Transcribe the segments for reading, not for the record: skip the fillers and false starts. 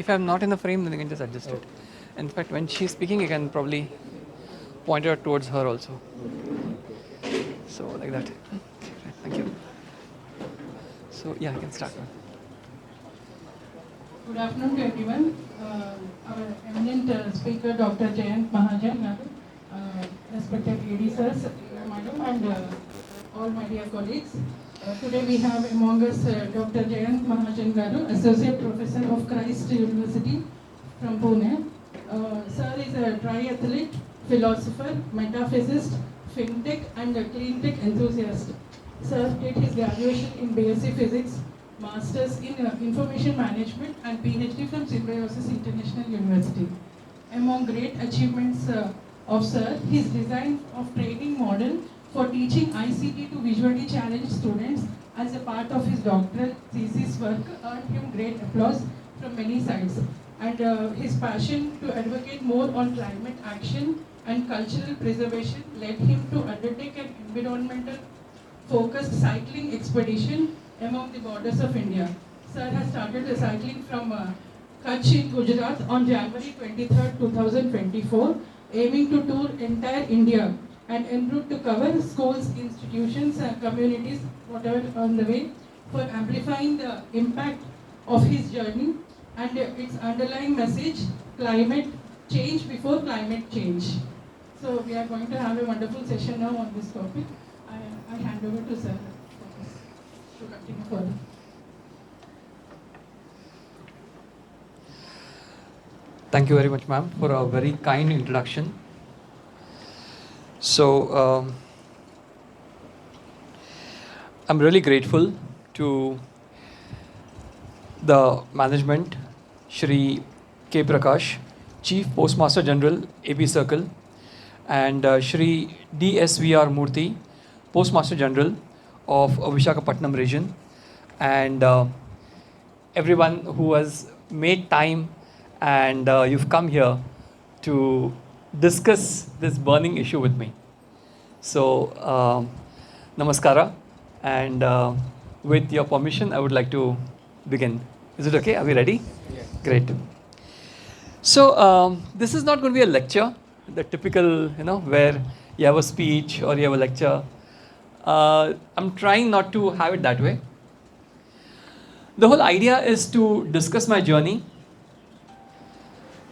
if I'm not in the frame, then you can just adjust it. In fact, when she's speaking, you can probably point it towards her also. So like that. Thank you. So yeah, I can start now. Good afternoon to everyone. Our eminent speaker, Dr. Jayant Mahajan, respected ladies, sirs, madam, and all my dear colleagues. Today we have among us Dr. Jayant Mahajan Garu, Associate Professor of Christ University from Pune. Sir is a triathlete, philosopher, metaphysicist, fintech and a clean tech enthusiast. Sir did his graduation in BSc Physics, Masters in Information Management and PhD from Symbiosis International University. Among great achievements of Sir, his design of training model for teaching ICT to visually challenged students as a part of his doctoral thesis work earned him great applause from many sides. And his passion to advocate more on climate action and cultural preservation led him to undertake an environmental focused cycling expedition among the borders of India. Sir has started the cycling from Kutch in Gujarat on January 23rd, 2024, aiming to tour entire India and en route to cover schools, institutions, communities, whatever on the way, for amplifying the impact of his journey and its underlying message, climate change before climate change. So we are going to have a wonderful session now on this topic. I hand over to Sir to continue further. Thank you very much, ma'am, for a very kind introduction. So, I'm really grateful to the management, Shri K. Prakash, Chief Postmaster General, AP Circle, and Shri D.S.V.R. Murthy, Postmaster General of Vishakapattnam region, and everyone who has made time and you've come here to discuss this burning issue with me. So, namaskara, and with your permission, I would like to begin. Is it okay? Are we ready? Yes. Great. So, this is not going to be a lecture, the typical, where you have a speech or you have a lecture. I'm trying not to have it that way. The whole idea is to discuss my journey,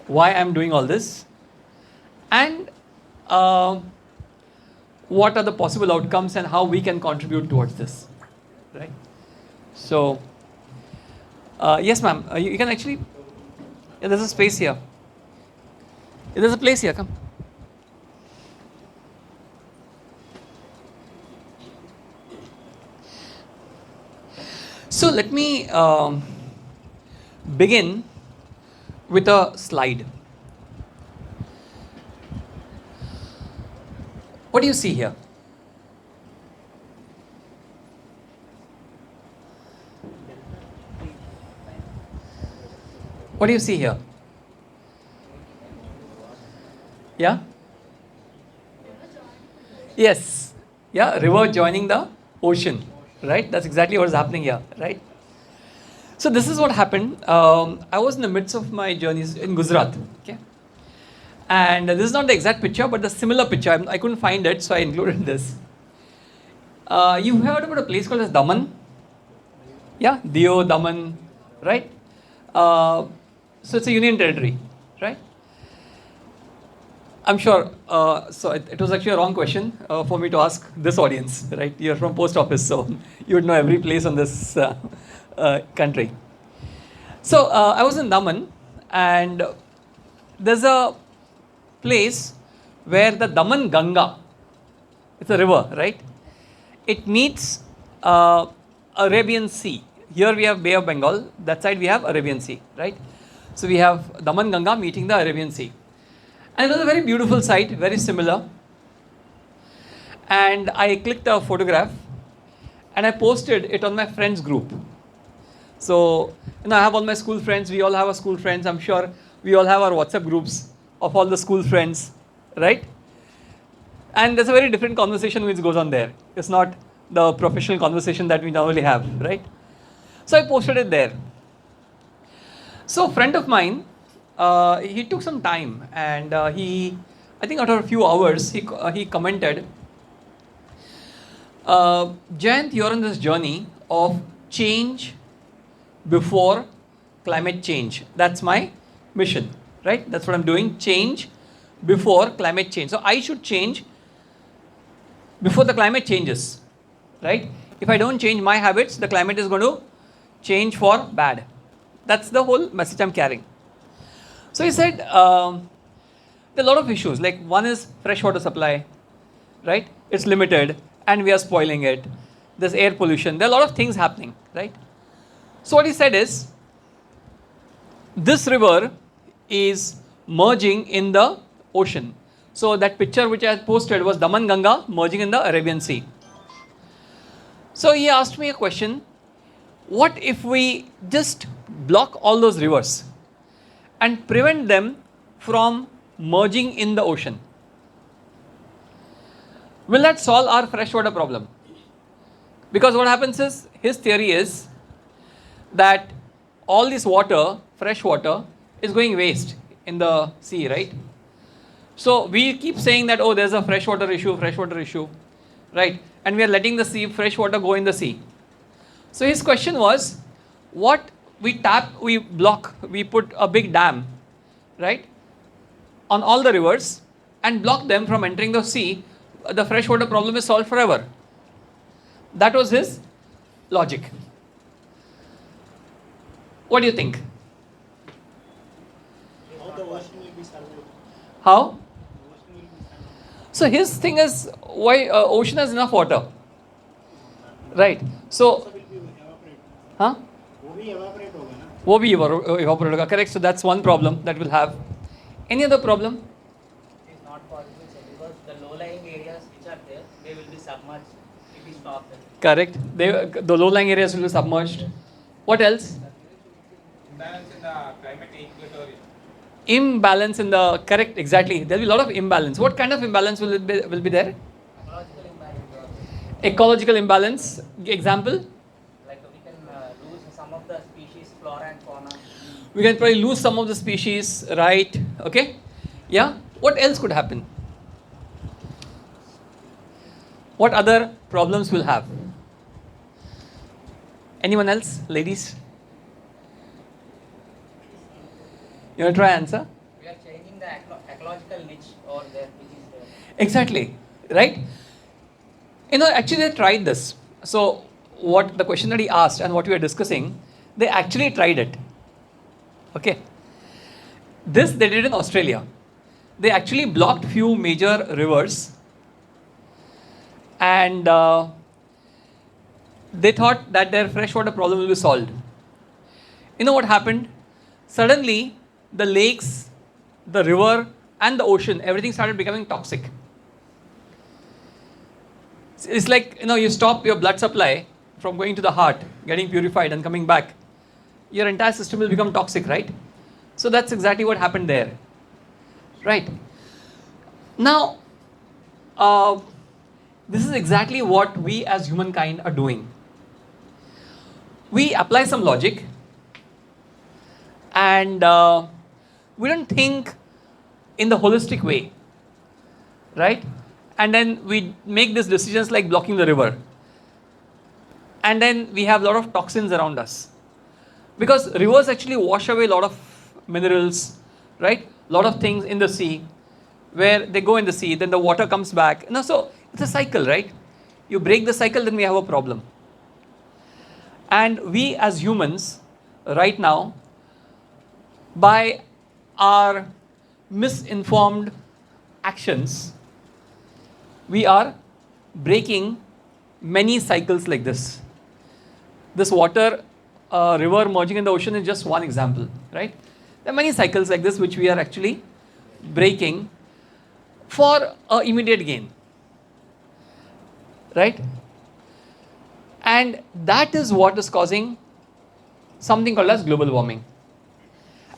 why I'm doing all this, and what are the possible outcomes and how we can contribute towards this, right? So, yes, ma'am, you can actually, yeah, there's a space here. There's a place here, come. So let me begin with a slide. What do you see here? What do you see here? Yeah? Yes. Yeah, river joining the ocean. Right? That's exactly what is happening here, right? So this is what happened. I was in the midst of my journeys in Gujarat, okay? And this is not the exact picture, but the similar picture. I couldn't find it, so I included this. You've heard about a place called as Daman? Yeah, Dio, Daman, right? So it's a union territory, right? I'm sure, so it was actually a wrong question for me to ask this audience, right? You're from post office, so you would know every place on this country. So I was in Daman, and there's a place where the Daman Ganga, it's a river, right? It meets Arabian Sea. Here we have Bay of Bengal, that side we have Arabian Sea, right? So we have Daman Ganga meeting the Arabian Sea. And it was a very beautiful sight, very similar. And I clicked a photograph and I posted it on my friends group. So, I have all my school friends, we all have our school friends, I'm sure we all have our WhatsApp groups of all the school friends, right? And there's a very different conversation which goes on there. It's not the professional conversation that we normally have, right? So I posted it there. So, a friend of mine, he took some time and I think after a few hours, he commented, Jayant, you're on this journey of change before climate change. That's my mission, right? That's what I'm doing, change before climate change. So, I should change before the climate changes, right? If I don't change my habits, the climate is going to change for bad. That's the whole message I'm carrying. So he said, there are a lot of issues. Like one is fresh water supply, right? It's limited and we are spoiling it. There's air pollution. There are a lot of things happening, right? So what he said is, this river is merging in the ocean. So that picture which I had posted was Daman Ganga merging in the Arabian Sea. So he asked me a question, what if we just block all those rivers and prevent them from merging in the ocean? Will that solve our freshwater problem? Because what happens is, his theory is that all this water, fresh water, is going waste in the sea, right? So we keep saying that, oh, there's a freshwater issue, right? And we are letting the sea, fresh water go in the sea. So his question was, what we block, we put a big dam, right, on all the rivers and block them from entering the sea, the freshwater problem is solved forever. That was his logic. What do you think? How the ocean will be survived? How? Ocean will be survived. So his thing is, why ocean has enough water, right? So, Also will be evaporate. huh? वो भी evaporate होगा ना? वो भी evaporate होगा, correct? So that's one problem that will have. Any other problem? It is not possible, sir, because the low-lying areas which are there, they will be submerged if we stop them. Correct. The low-lying areas will be submerged. What else? Imbalance in the climate equatorial. Imbalance in the, correct, exactly. There will be a lot of imbalance. What kind of imbalance will be there? Ecological imbalance. Ecological imbalance. Example? Like we can lose some of the species, flora and fauna. We can probably lose some of the species, right? Okay. Yeah. What else could happen? What other problems will have? Anyone else? Ladies? You want to try answer? We are changing the ecological niche over there, which is there. Exactly, right? You know, actually they tried this. So what the question that he asked and what we are discussing, they actually tried it. Okay. This they did in Australia. They actually blocked few major rivers and they thought that their freshwater problem will be solved. You know what happened? Suddenly, the lakes, the river and the ocean, everything started becoming toxic. It's like, you know, you stop your blood supply from going to the heart, getting purified and coming back. Your entire system will become toxic, right? So that's exactly what happened there, right? Now, this is exactly what we as humankind are doing. We apply some logic and we don't think in the holistic way, right? And then we make these decisions like blocking the river. And then we have a lot of toxins around us. Because rivers actually wash away a lot of minerals, right? A lot of things in the sea, where they go in the sea, then the water comes back. You know, so it's a cycle, right? You break the cycle, then we have a problem. And we as humans, right now, by our misinformed actions, we are breaking many cycles like this. This water, river merging in the ocean is just one example, right? There are many cycles like this which we are actually breaking for immediate gain, right? And that is what is causing something called as global warming.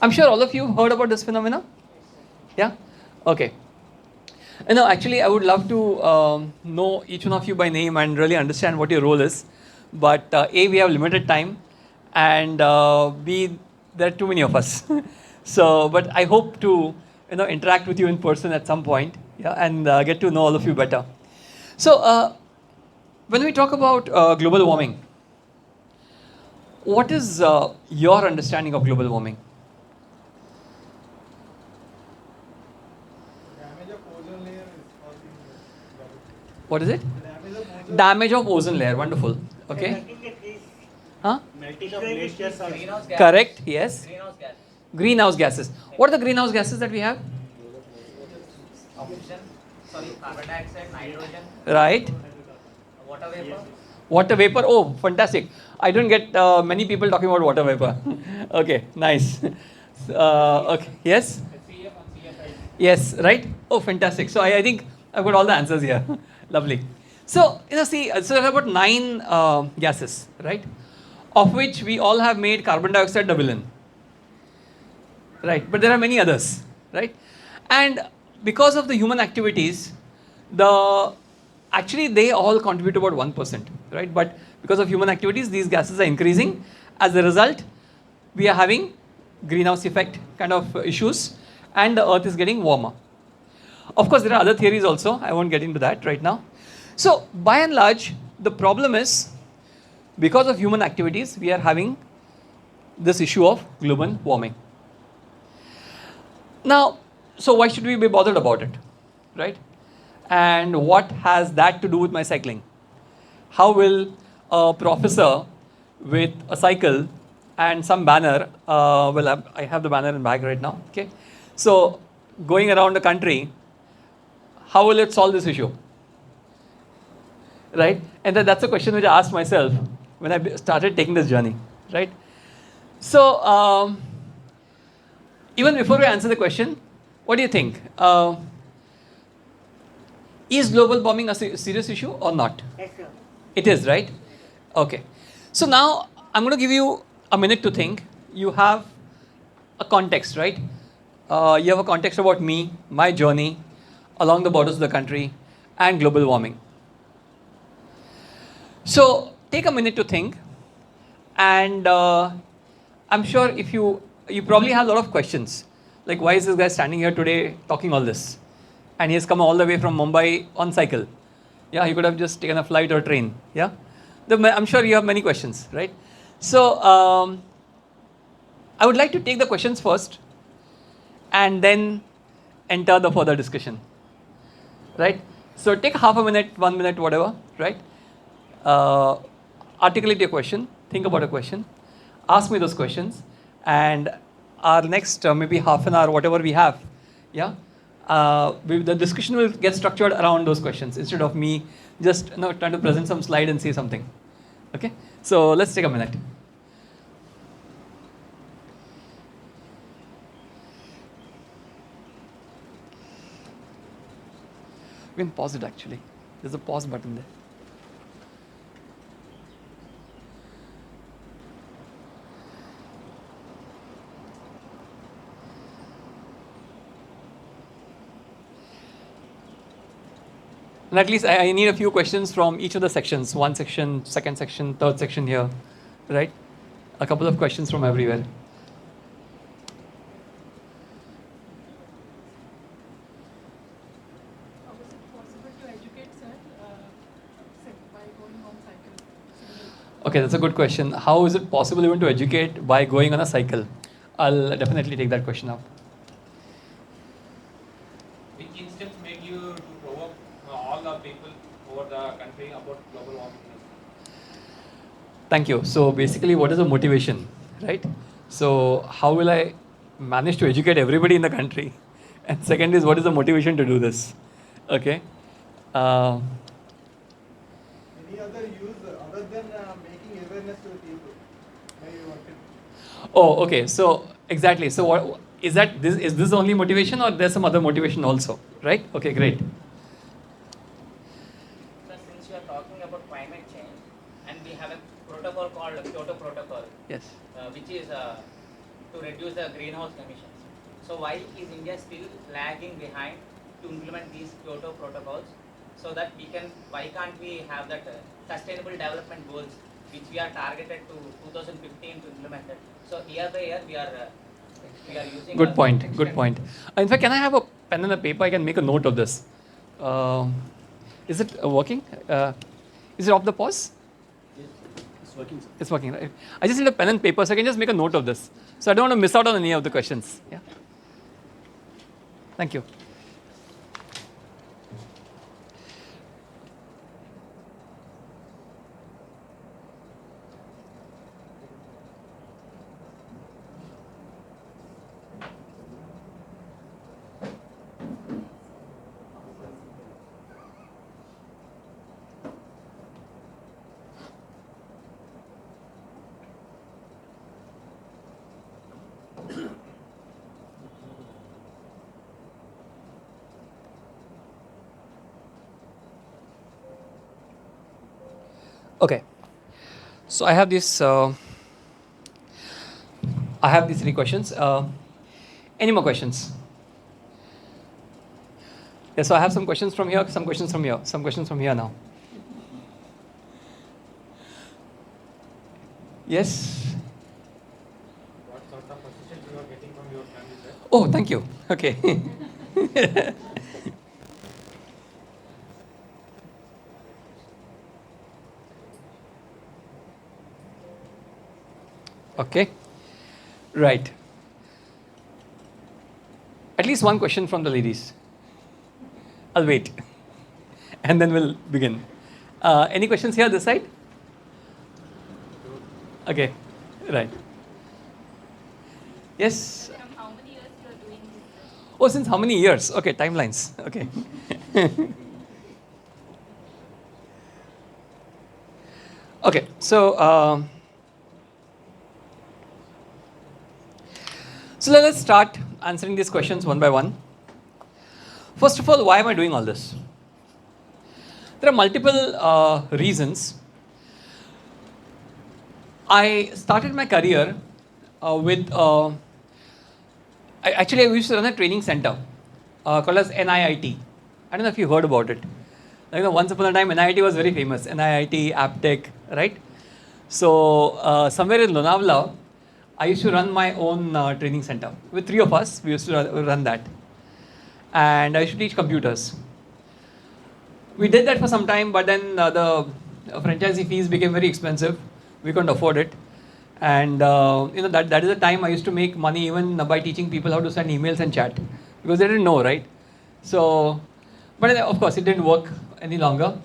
I'm sure all of you heard about this phenomena. Yeah? Okay. You know, actually, I would love to know each one of you by name and really understand what your role is. But A, we have limited time, and B, there are too many of us. So, but I hope to interact with you in person at some point, yeah, and get to know all of you better. So, when we talk about global warming, what is your understanding of global warming? Damage of ozone layer is causing global. What is it? Damage of ozone. Damage of ozone layer. Wonderful. Okay. Melting the trees, Huh? Melting of glaciers are greenhouse gases. Correct. Yes. Greenhouse gases. Greenhouse gases. What are the greenhouse gases that we have? Oxygen, sorry, carbon dioxide, nitrogen, Right. water vapor. Water vapor. Oh, fantastic. I don't get many people talking about water vapor. Okay. Nice. Okay. Yes. CF and CFI. Yes. Right. Oh, fantastic. So I think I've got all the answers here. Lovely. So see, so there are about 9 gases, right? Of which we all have made carbon dioxide the villain. Right, but there are many others, right? And because of the human activities, actually they all contribute about 1%, right? But because of human activities, these gases are increasing. As a result, we are having greenhouse effect kind of issues, and the earth is getting warmer. Of course, there are other theories also. I won't get into that right now. So, by and large, the problem is because of human activities, we are having this issue of global warming. Now, so why should we be bothered about it, right? And what has that to do with my cycling? How will a professor with a cycle and some banner, I have the banner in bag right now, okay? So, going around the country, how will it solve this issue? Right? And that's a question which I asked myself when I started taking this journey, right? So, even before we answer the question, what do you think? Is global warming a serious issue or not? Yes, sir. It is, right? Okay. So now I'm going to give you a minute to think. You have a context, right? You have a context about me, my journey along the borders of the country, and global warming. So take a minute to think, and I'm sure if you probably have a lot of questions, like why is this guy standing here today talking all this, and he has come all the way from Mumbai on cycle. Yeah, he could have just taken a flight or train. Yeah, I'm sure you have many questions, right? So I would like to take the questions first, and then enter the further discussion. Right? So take half a minute, 1 minute, whatever, right? Articulate your question, think about a question, ask me those questions, and our next maybe half an hour, whatever we have, yeah, the discussion will get structured around those questions instead of me just trying to present some slide and say something. Okay? So let's take a minute. We can pause it actually. There's a pause button there. And at least I need a few questions from each of the sections. One section, second section, third section here, right? A couple of questions from everywhere. How is it possible to educate, sir, by going on cycle? Okay, that's a good question. How is it possible even to educate by going on a cycle? I'll definitely take that question up. Which instance made you to provoke all the people over the country about global warming? Thank you. So basically, what is the motivation, right? So how will I manage to educate everybody in the country? And second is, what is the motivation to do this? Okay. Any other use other than making awareness to the people? Maybe you want to. Oh, okay. So exactly. So what is that? Is this the only motivation, or there's some other motivation also? Right? Okay, great. So since you are talking about climate change, and we have a protocol called Kyoto Protocol, Yes. which is to reduce the greenhouse emissions. So why is India still lagging behind to implement these Kyoto protocols? So that why can't we have that sustainable development goals which we are targeted to 2015 to implement it? So year by year we are using. Good point. Good point. In fact, can I have a pen and a paper? I can make a note of this. Is it working? Is it off the pause? It's working, sir. It's working, right? I just need a pen and paper, so I can just make a note of this. So I don't want to miss out on any of the questions. Yeah. Thank you. Okay, so I have these. I have these 3 questions. Any more questions? Yes. So I have some questions from here, some questions from here, some questions from here now. Yes. What sort of assistance you are getting from your family, sir? Oh, thank you. Okay. Okay. Right. At least one question from the ladies. I'll wait. And then we'll begin. Any questions here this side? Okay. Right. Yes. From how many years you are doing this? Oh, since how many years? Okay, timelines. Okay. Okay, so let's start answering these questions one by one. First of all, why am I doing all this? There are multiple reasons. I started my career with I used to run a training center called as NIIT. I don't know if you heard about it. Once upon a time, NIIT was very famous. NIIT, Aptech, right? So somewhere in Lonavala, I used to run my own training center. With 3 of us, we used to run that. And I used to teach computers. We did that for some time, but then the franchisee fees became very expensive. We couldn't afford it. And that is the time I used to make money even by teaching people how to send emails and chat. Because they didn't know, right? So, but of course, it didn't work any longer.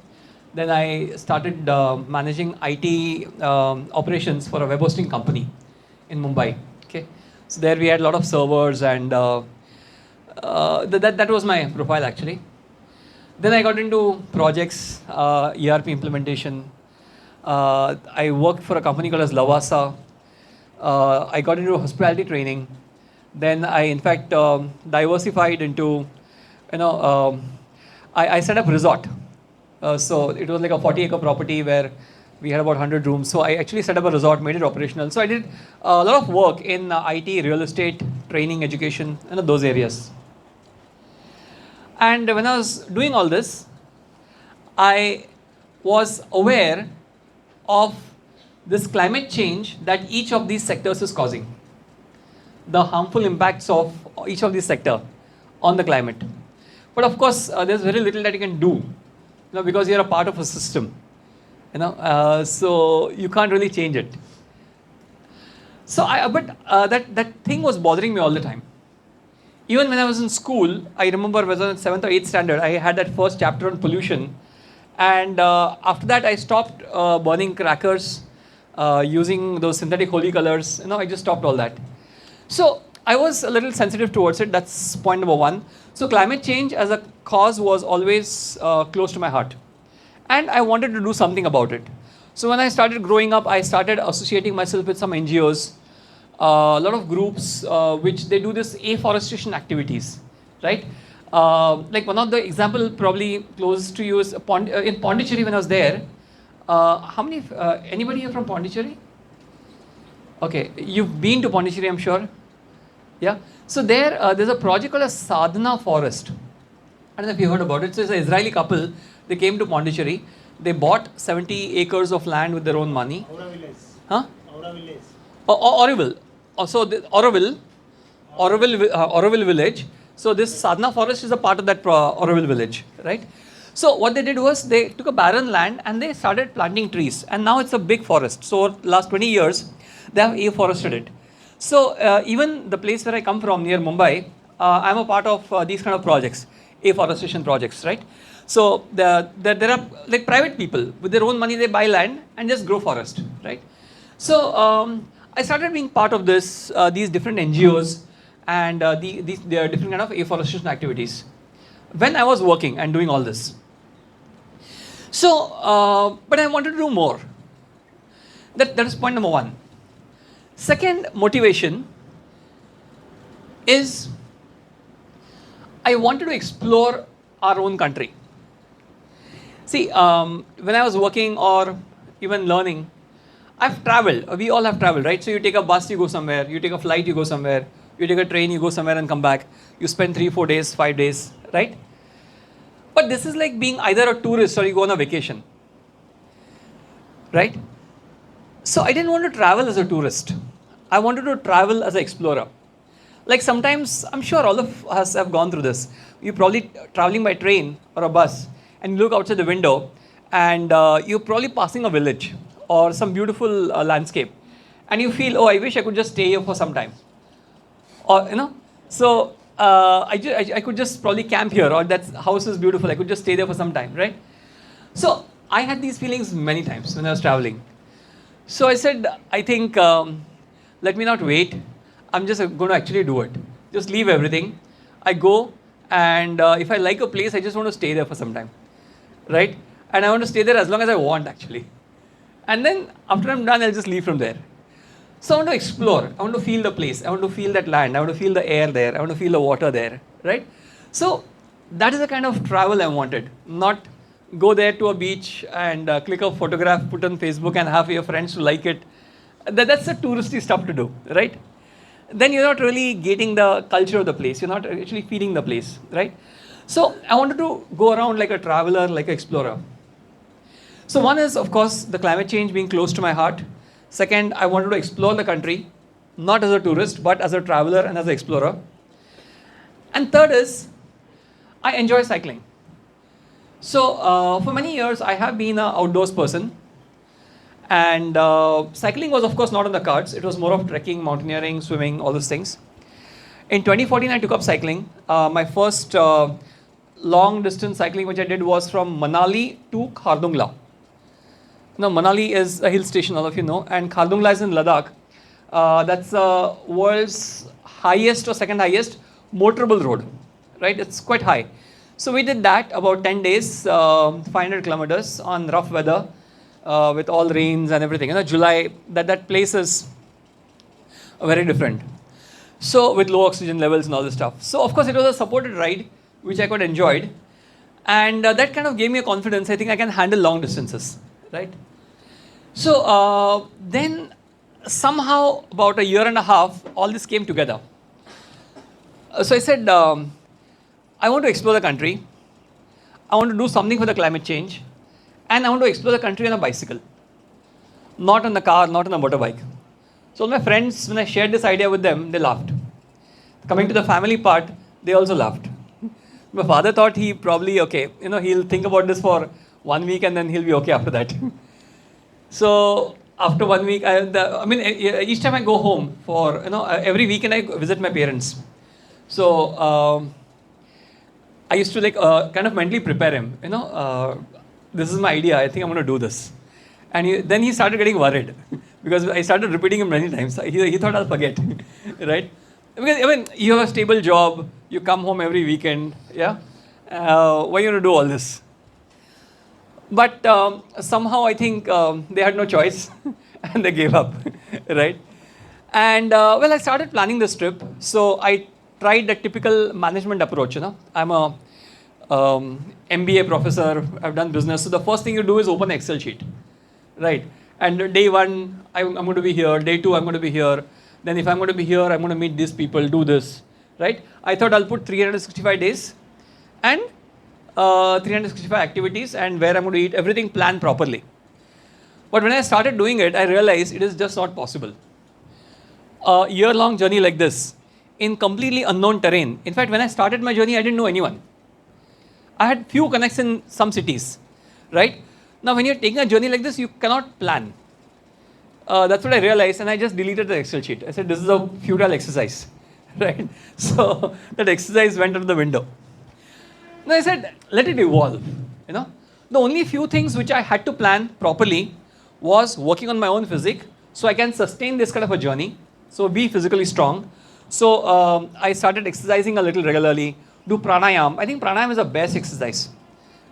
Then I started managing IT operations for a web hosting company in Mumbai. Okay, so there we had a lot of servers, and that was my profile actually. Then I got into projects, ERP implementation. I worked for a company called as Lavasa. I got into hospitality training. Then I, in fact, diversified into, I set up a resort. So it was like a 40-acre property where we had about 100 rooms. So I actually set up a resort, made it operational. So I did a lot of work in IT, real estate, training, education, those areas. And when I was doing all this, I was aware of this climate change that each of these sectors is causing. The harmful impacts of each of these sectors on the climate. But of course, there's very little that you can do, because you're a part of a system. So you can't really change it. So that thing was bothering me all the time. Even when I was in school, I remember when I was in 7th or 8th standard, I had that first chapter on pollution. And after that, I stopped burning crackers, using those synthetic holy colors. I just stopped all that. So I was a little sensitive towards it. That's point number 1. So climate change as a cause was always close to my heart. And I wanted to do something about it. So when I started growing up, I started associating myself with some NGOs, a lot of groups which they do this afforestation activities, right? Like one of the example probably close to you is in Pondicherry when I was there. How many, anybody here from Pondicherry? Okay, you've been to Pondicherry, I'm sure. Yeah. So there's a project called a Sadhana Forest. I don't know if you heard about it. So it's an Israeli couple. They came to Pondicherry. They bought 70 acres of land with their own money. Aura village. Huh? Aura village. Horrible. also the Auroville village. So this sadhana forest is a part of that Auroville village, right? So what they did was they took a barren land and they started planting trees, and now it's a big forest. So over the last 20 years, they have afforested it. So even the place where I come from, near Mumbai, I'm a part of these kind of projects, afforestation projects, right? So there are like private people with their own money, they buy land and just grow forest, right? So I started being part of these different NGOs and these different kind of afforestation activities when I was working and doing all this. So, but I wanted to do more. That is point number one. Second motivation is I wanted to explore our own country. See, when I was working or even learning, I've traveled. We all have traveled, right? So you take a bus, you go somewhere. You take a flight, you go somewhere. You take a train, you go somewhere and come back. You spend 3, 4 days, 5 days, right? But this is like being either a tourist or you go on a vacation, right? So I didn't want to travel as a tourist. I wanted to travel as an explorer. Like sometimes, I'm sure all of us have gone through this. You're probably traveling by train or a bus and you look outside the window and you're probably passing a village or some beautiful landscape and you feel, oh, I wish I could just stay here for some time. Or, so I could just probably camp here, or that house is beautiful, I could just stay there for some time, right? So I had these feelings many times when I was traveling. So I said, I think, let me not wait. I'm just going to actually do it. Just leave everything. I go, and if I like a place, I just want to stay there for some time, right? And I want to stay there as long as I want, actually. And then after I'm done, I'll just leave from there. So I want to explore. I want to feel the place. I want to feel that land. I want to feel the air there. I want to feel the water there, right? So that is the kind of travel I wanted. Not go there to a beach and click a photograph, put on Facebook and have your friends to like it. That's the touristy stuff to do, right? Then you're not really getting the culture of the place. You're not actually feeling the place, right? So I wanted to go around like a traveler, like an explorer. So one is, of course, the climate change being close to my heart. Second, I wanted to explore the country, not as a tourist, but as a traveler and as an explorer. And third is, I enjoy cycling. So for many years, I have been an outdoors person. And cycling was, of course, not on the cards. It was more of trekking, mountaineering, swimming, all those things. In 2014, I took up cycling. My first long distance cycling which I did was from Manali to Khardungla. Now, Manali is a hill station, all of you know, and Khardungla is in Ladakh. That's the world's highest or second highest motorable road, right? It's quite high. So we did that about 10 days, 500 kilometers on rough weather with all rains and everything. July, that place is very different. So with low oxygen levels and all this stuff. So of course it was a supported ride, which I quite enjoyed. And that kind of gave me a confidence. I think I can handle long distances, right? So then somehow about a year and a half, all this came together. So I said, I want to explore the country. I want to do something for the climate change. And I want to explore the country on a bicycle. Not on the car, not on a motorbike. So my friends, when I shared this idea with them, they laughed. Coming to the family part, they also laughed. My father thought he probably, okay, he'll think about this for 1 week and then he'll be okay after that. So after 1 week, each time I go home for, every weekend I visit my parents. So I used to kind of mentally prepare him, this is my idea, I think I'm going to do this. And then he started getting worried because I started repeating him many times. He thought I'll forget, right? Because you have a stable job, you come home every weekend, yeah? Why are you going to do all this? But somehow I think they had no choice and they gave up, right? And I started planning this trip. So I tried the typical management approach, I'm a MBA professor, I've done business. So the first thing you do is open an Excel sheet, right? And day one, I'm going to be here. Day two, I'm going to be here. Then if I'm going to be here, I'm going to meet these people, do this, right? I thought I'll put 365 days and 365 activities and where I'm going to eat, everything planned properly. But when I started doing it, I realized it is just not possible. a year-long journey like this in completely unknown terrain. In fact, when I started my journey, I didn't know anyone. I had few connects in some cities, right? Now, when you're taking a journey like this, you cannot plan. That's what I realized, and I just deleted the Excel sheet. I said, this is a futile exercise, right? So that exercise went out of the window. Then I said, let it evolve, you know. The only few things which I had to plan properly was working on my own physique, so I can sustain this kind of a journey, so be physically strong. So I started exercising a little regularly, do pranayam. I think pranayam is the best exercise,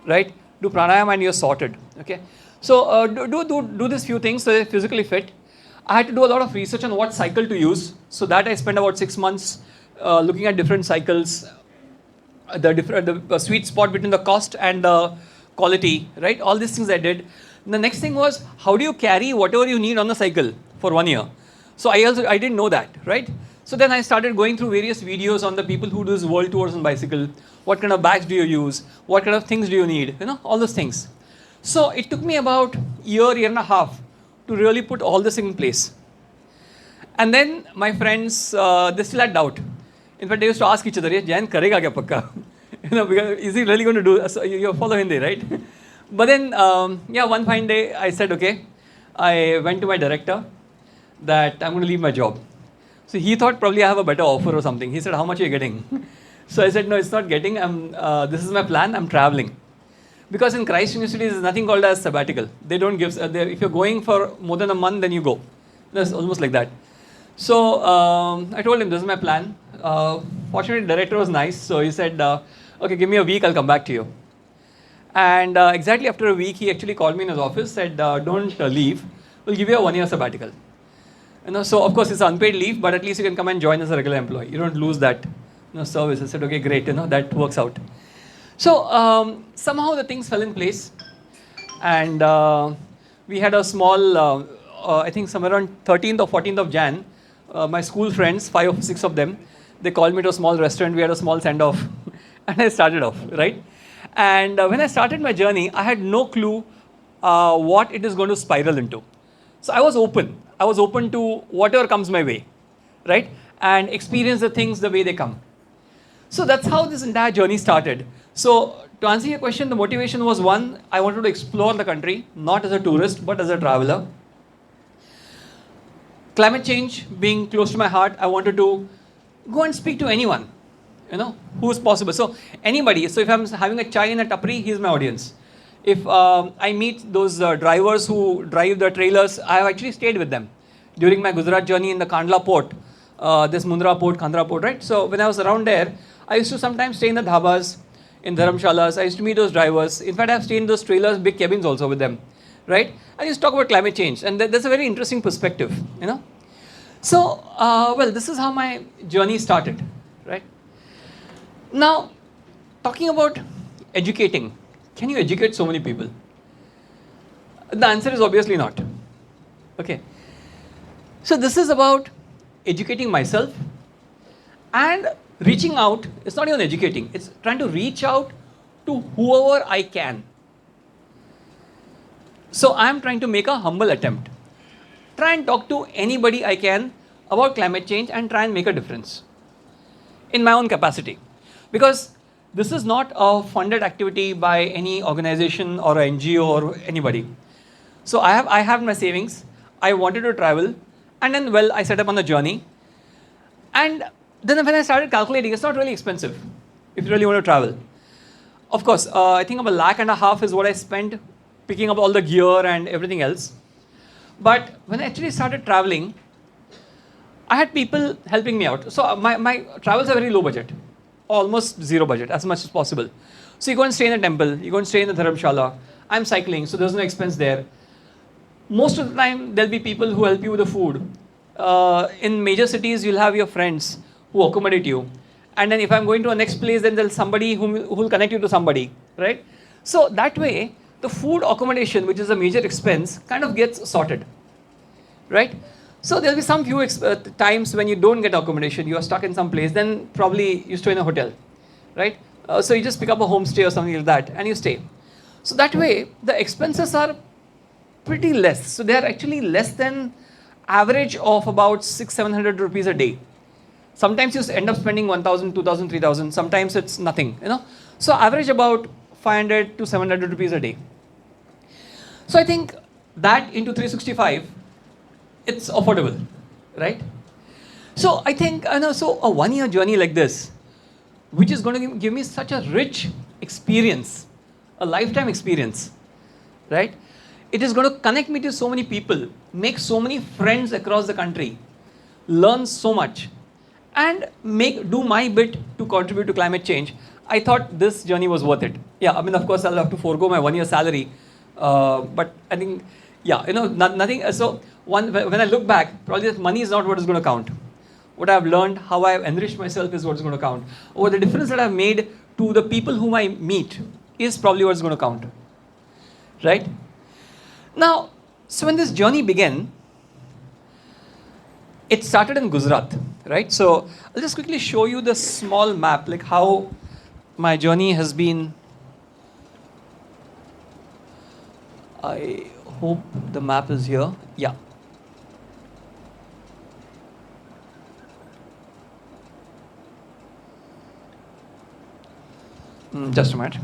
right? Do pranayam and you're sorted, okay? So do this few things so you're physically fit. I had to do a lot of research on what cycle to use. So that I spent about 6 months looking at different cycles, the sweet spot between the cost and the quality, right? All these things I did. The next thing was, how do you carry whatever you need on the cycle for 1 year? So I didn't know that, right? So then I started going through various videos on the people who do this world tours on bicycle. What kind of bags do you use? What kind of things do you need? You know, all those things. So it took me about year and a half to really put all this in place. And then my friends, they still had doubt. In fact, they used to ask each other, Jain karega kya pakka? You know, because is he really going to do? So you follow Hindi, right? But then, one fine day, I said, okay. I went to my director that I'm going to leave my job. So he thought probably I have a better offer or something. He said, how much are you getting? So I said, no, it's not getting. This is my plan. I'm traveling. Because in Christ University, there's nothing called as sabbatical. They don't give, if you're going for more than a month, then you go. That's almost like that. So I told him, this is my plan. Fortunately, the director was nice. So he said, okay, give me a week, I'll come back to you. And exactly after a week, he actually called me in his office, said, don't leave. We'll give you a 1 year sabbatical. You know, so of course it's unpaid leave, but at least you can come and join as a regular employee. You don't lose that service. I said, okay, great, that works out. So somehow the things fell in place, and we had a small, I think somewhere around 13th or 14th of Jan, my school friends, 5 or 6 of them, they called me to a small restaurant. We had a small send-off, and I started off, right? And when I started my journey, I had no clue what it is going to spiral into. So I was open. I was open to whatever comes my way, right? And experience the things the way they come. So that's how this entire journey started. So to answer your question, the motivation was one, I wanted to explore the country, not as a tourist, but as a traveler. Climate change being close to my heart, I wanted to go and speak to anyone, who's possible. So anybody, so if I'm having a chai in a tapri, he's my audience. If I meet those drivers who drive the trailers, I have actually stayed with them during my Gujarat journey in the Kandla port, this Mundra port, Khandra port, right? So when I was around there, I used to sometimes stay in the dhabas, in dharamshalas. I used to meet those drivers. In fact, I've stayed in those trailers, big cabins also with them, right? I used to talk about climate change, and that's a very interesting perspective, So, this is how my journey started, right? Now, talking about educating, can you educate so many people? The answer is obviously not. Okay. So this is about educating myself and reaching out. It's not even educating. It's trying to reach out to whoever I can. So I'm trying to make a humble attempt. Try and talk to anybody I can about climate change and try and make a difference in my own capacity. Because this is not a funded activity by any organization or an NGO or anybody. So I have my savings. I wanted to travel, and then I set up on the journey. And then when I started calculating, it's not really expensive if you really want to travel. Of course, I think about $1.5 lakh is what I spent picking up all the gear and everything else. But when I actually started traveling, I had people helping me out. So my travels are very low budget. Almost zero budget, as much as possible. So you go and stay in a temple, you go and stay in the dharamshala. I'm cycling, so there's no expense there. Most of the time, there'll be people who help you with the food. In major cities, you'll have your friends who accommodate you. And then if I'm going to a next place, then there's somebody who will connect you to somebody, right? So that way, the food accommodation, which is a major expense, kind of gets sorted, right? So there'll be some few times when you don't get accommodation, you are stuck in some place, then probably you stay in a hotel, right? So you just pick up a homestay or something like that and you stay. So that way, the expenses are pretty less. So they are actually less than average of about 600-700 rupees a day. Sometimes you end up spending 1,000, 2,000, 3,000. Sometimes it's nothing, you know. So average about 500 to 700 rupees a day. So I think that into 365, it's affordable, right? So I think, so a 1 year journey like this, which is going to give me such a rich experience, a lifetime experience, right? It is going to connect me to so many people, make so many friends across the country, learn so much, and do my bit to contribute to climate change. I thought this journey was worth it. Yeah, I mean, of course, I'll have to forego my 1 year salary, but I think, yeah, nothing. So when I look back, probably that money is not what is going to count. What I've learned, how I've enriched myself is what's going to count. Or the difference that I've made to the people whom I meet is probably what's going to count, right? Now, so when this journey began, it started in Gujarat, right? So I'll just quickly show you the small map, like how my journey has been. I hope the map is here. Yeah. Just a minute.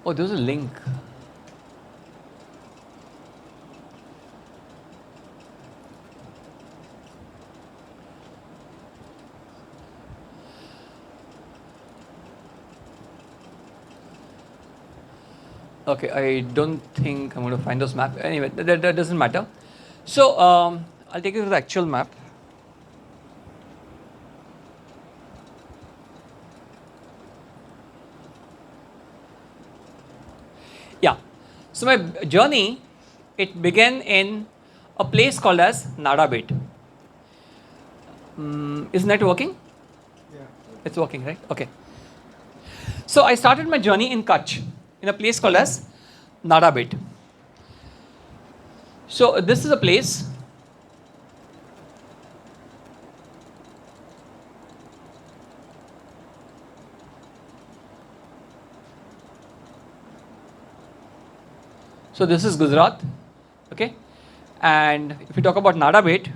Oh, there's a link. Okay, I don't think I'm going to find those maps. Anyway, that doesn't matter. So I'll take you to the actual map. Yeah. So my journey, it began in a place called as Nadabet. Isn't that working? Yeah. It's working, right? Okay. So I started my journey in Kutch, in a place called as Nadabet. So this is a place. So this is Gujarat, okay? And if we talk about Nadabet,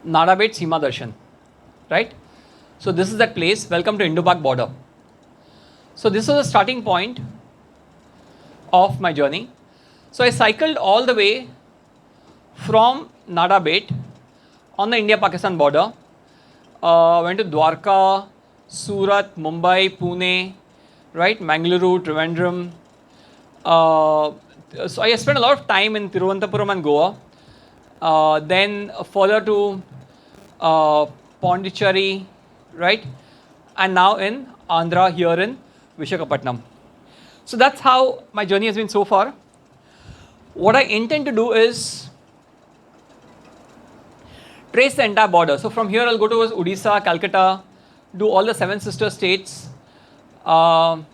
Nadabet Seema Darshan, right? So this is that place. Welcome to Indo-Pak border. So this was the starting point of my journey. So I cycled all the way from Nadabet on the India-Pakistan border. Went to Dwarka, Surat, Mumbai, Pune, right? Mangaluru, Trivandrum. So I spent a lot of time in Thiruvananthapuram and Goa. Then further to Pondicherry, right? And now in Andhra, here in Vishakapattnam. So that's how my journey has been so far. What I intend to do is trace the entire border. So from here I'll go towards Odisha, Calcutta, do all the 7 sister states, Bhutan,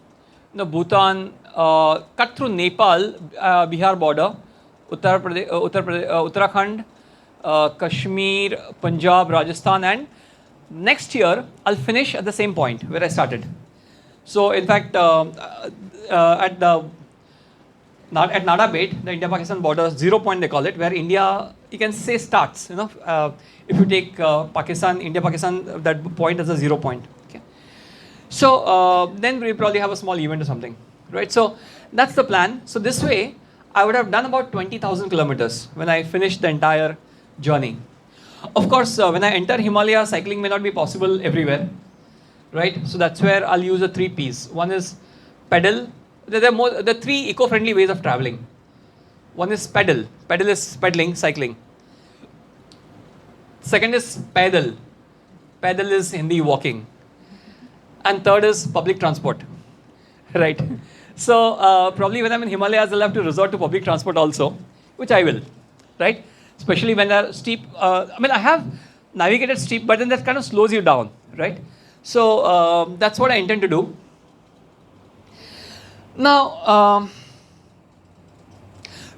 cut through Nepal, Bihar border, Uttarakhand, Kashmir, Punjab, Rajasthan, and next year I'll finish at the same point where I started. So in fact, at Nadabet, the India-Pakistan border, 0 point they call it, where India, you can say, starts. If you take Pakistan, India-Pakistan, that point is a 0 point. Okay. So then we probably have a small event or something, right? So that's the plan. So this way, I would have done about 20,000 kilometers when I finished the entire journey. Of course, when I enter Himalaya, cycling may not be possible everywhere, right? So that's where I'll use the 3 Ps. One is pedal. There are 3 eco-friendly ways of traveling. One is pedal. Pedal is pedaling, cycling. Second is pedal. Pedal is Hindi walking. And third is public transport, right? So probably when I'm in Himalayas, I'll have to resort to public transport also, which I will, right? Especially when they're steep. I have navigated steep, but then that kind of slows you down, right? So that's what I intend to do. Now,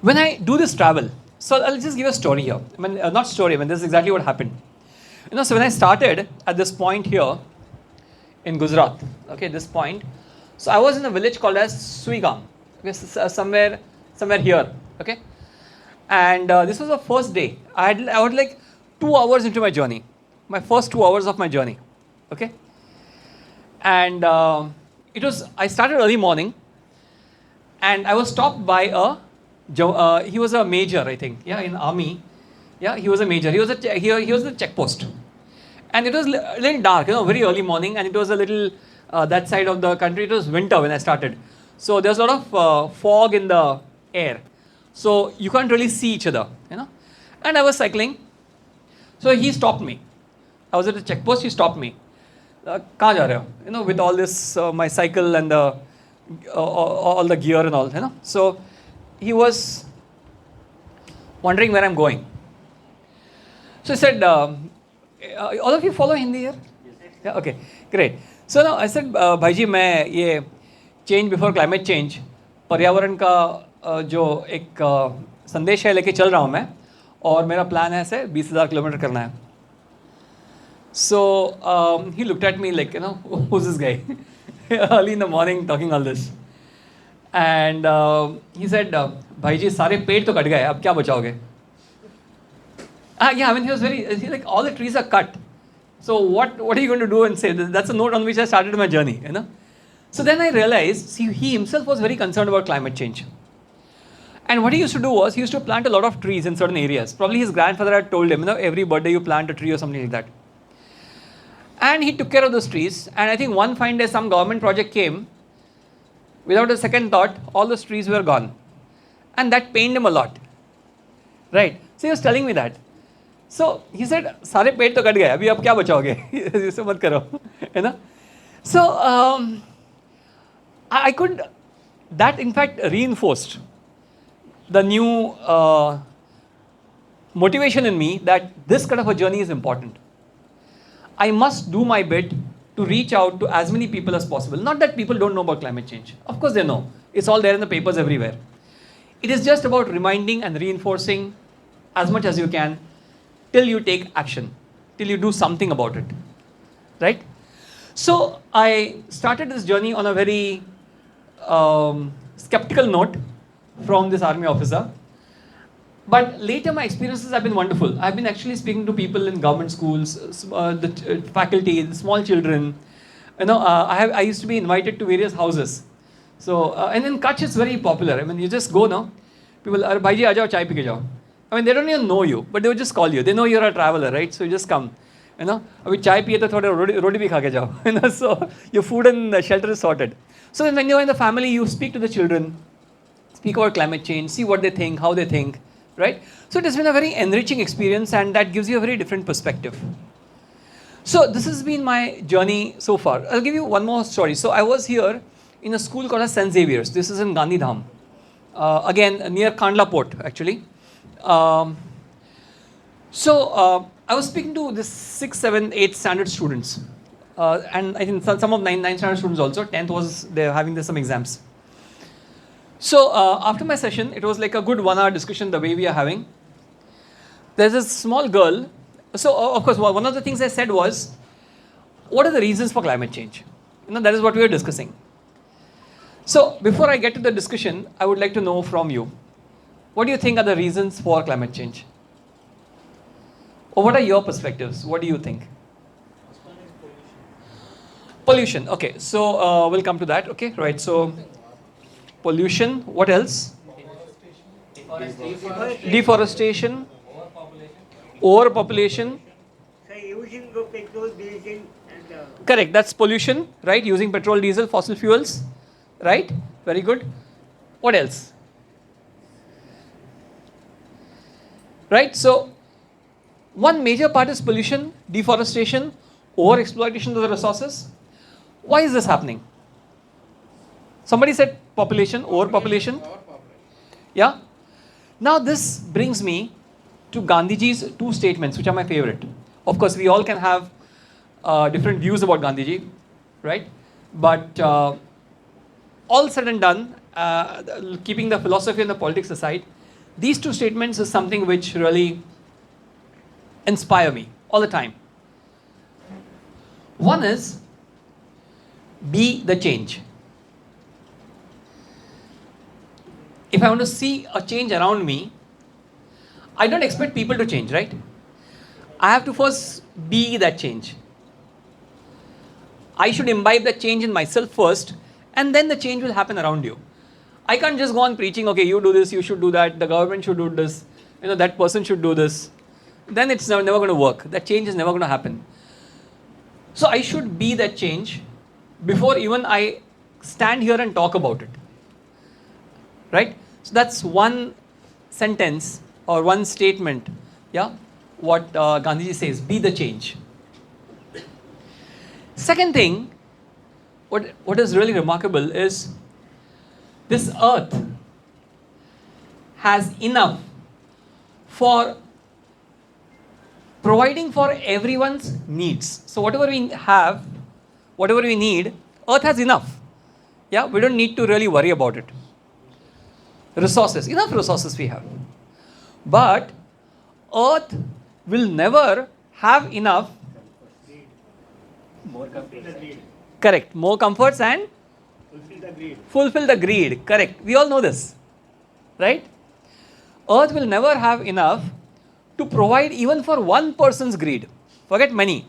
when I do this travel, so I'll just give a story here. Not story, this is exactly what happened. So when I started at this point here in Gujarat. Okay, this point. So I was in a village called as Suigam. Okay, somewhere here. Okay, and this was the first day. I was like 2 hours into my journey, my first 2 hours of my journey. Okay, and I started early morning, and I was stopped by he was a major, I think, yeah, in army. Yeah, he was a major. He was he was the check post, and it was a little dark, very early morning, and it was a little that side of the country. It was winter when I started, so there was a lot of fog in the air, so you can't really see each other. And I was cycling, so he stopped me. I was at a check post. He stopped me. कहाँ जा रहे हो? With all this, my cycle and the all the gear and all, So he was wondering where I'm going. So he said, all of you follow Hindi here? Yes. Yeah, okay, great. So now I said, भाईजी मैं ये change before climate change, पर्यावरण का जो एक संदेश है लेके चल रहा हूँ मैं, और मेरा प्लान है ऐसे 20,000 किलोमीटर करना है. So he looked at me like, who's this guy? Early in the morning talking all this. And he said, भाईजी सारे पेड़ तो कट गए, अब क्या बचाओगे? Yeah, I mean, he was like, all the trees are cut. So what are you going to do and say? That's a note on which I started my journey, So then I realized, he himself was very concerned about climate change. And what he used to do was, he used to plant a lot of trees in certain areas. Probably his grandfather had told him, every birthday you plant a tree or something like that. And he took care of those trees. And I think one fine day some government project came. Without a second thought, all those trees were gone. And that pained him a lot. Right? So he was telling me that. So he said, सारे पेड़ तो cut गए, अभी अब क्या बचाओगे? इसे मत करो, So I could, that in fact reinforced the new motivation in me that this kind of a journey is important. I must do my bit to reach out to as many people as possible. Not that people don't know about climate change. Of course they know. It's all there in the papers everywhere. It is just about reminding and reinforcing as much as you can till you take action, till you do something about it. Right? So I started this journey on a very skeptical note from this army officer. But later my experiences have been wonderful. I've been actually speaking to people in government schools, the faculty, the small children. I used to be invited to various houses. So, and in Kutch it's very popular. I mean, you just go now. People are, bhai ji, aa jao, chai pee ke jao. I mean, they don't even know you, but they would just call you. They know you're a traveler, right? So you just come. Abhi chai piye to thoda roti bhi kha ke jao. So your food and shelter is sorted. So then when you're in the family, you speak to the children, speak about climate change, see what they think, how they think. Right? So it has been a very enriching experience, and that gives you a very different perspective. So this has been my journey so far. I'll give you one more story. So I was here in a school called St. Xavier's. This is in Gandhidham. Again, near Kandla Port, actually. I was speaking to this 6, 7, 8 standard students. And I think some of 9 standard students also. 10th was, they're having some exams. So after my session, it was like a good 1 hour discussion the way we are having. There's a small girl. So of course, one of the things I said was, what are the reasons for climate change? That is what we were discussing. So before I get to the discussion, I would like to know from you, what do you think are the reasons for climate change? Or what are your perspectives? What do you think? Pollution. Okay, so we'll come to that. Okay, right. So pollution. What else? Deforestation. Overpopulation. So using the petrol, diesel and correct. That's pollution, right? Using petrol, diesel, fossil fuels, right? Very good. What else? Right. So one major part is pollution, deforestation, overexploitation of the resources. Why is this happening? Somebody said population, overpopulation. Yeah. Now this brings me to Gandhiji's 2 statements, which are my favorite. Of course, we all can have different views about Gandhiji, right? But all said and done, keeping the philosophy and the politics aside, these 2 statements is something which really inspire me all the time. One is, be the change. If I want to see a change around me, I don't expect people to change, right? I have to first be that change. I should imbibe that change in myself first, and then the change will happen around you. I can't just go on preaching, okay, you do this, you should do that, the government should do this, that person should do this. Then it's never going to work. That change is never going to happen. So I should be that change before even I stand here and talk about it. Right? So that's one sentence or one statement, yeah, what Gandhiji says, be the change. Second thing, what is really remarkable is this earth has enough for providing for everyone's needs. So whatever we have, whatever we need, earth has enough. Yeah, we don't need to really worry about it. Resources, enough resources we have. But earth will never have enough. More comforts. Correct. More comforts and Fulfill the greed. fulfill the greed. Correct. We all know this. Right? Earth will never have enough to provide even for one person's greed. Forget many.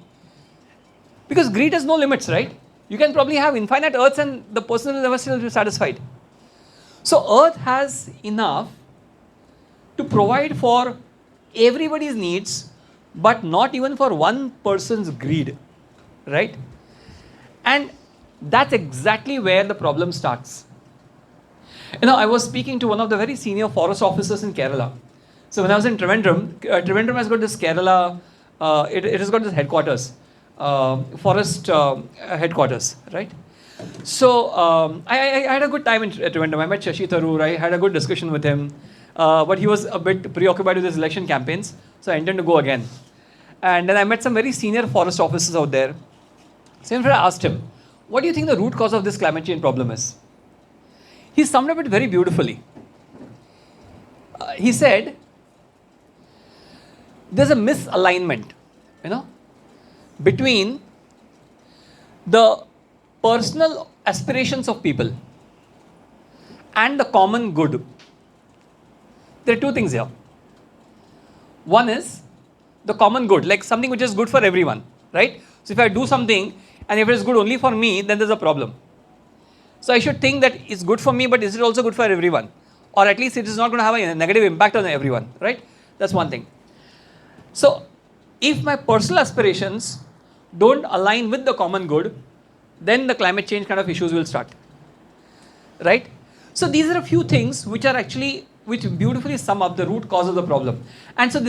Because greed has no limits, right? You can probably have infinite earths and the person will never still be satisfied. So earth has enough to provide for everybody's needs, but not even for one person's greed. Right? And that's exactly where the problem starts. I was speaking to one of the very senior forest officers in Kerala. So when I was in Trivandrum, Trivandrum has got this Kerala, it has got this headquarters, forest headquarters, right? So I had a good time in Trivandrum. I met Shashi Tharoor, I had a good discussion with him, but he was a bit preoccupied with his election campaigns, so I intend to go again. And then I met some very senior forest officers out there. So in fact, I asked him, what do you think the root cause of this climate change problem is? He summed up it very beautifully. He said, there's a misalignment, between the personal aspirations of people and the common good. There are two things here. One is the common good, like something which is good for everyone, right? So if I do something and if it is good only for me, then there's a problem. So I should think that it's good for me, but is it also good for everyone? Or at least it is not going to have a negative impact on everyone, right? That's one thing. So if my personal aspirations don't align with the common good, then the climate change kind of issues will start, right? So these are a few things which beautifully sum up the root cause of the problem. And so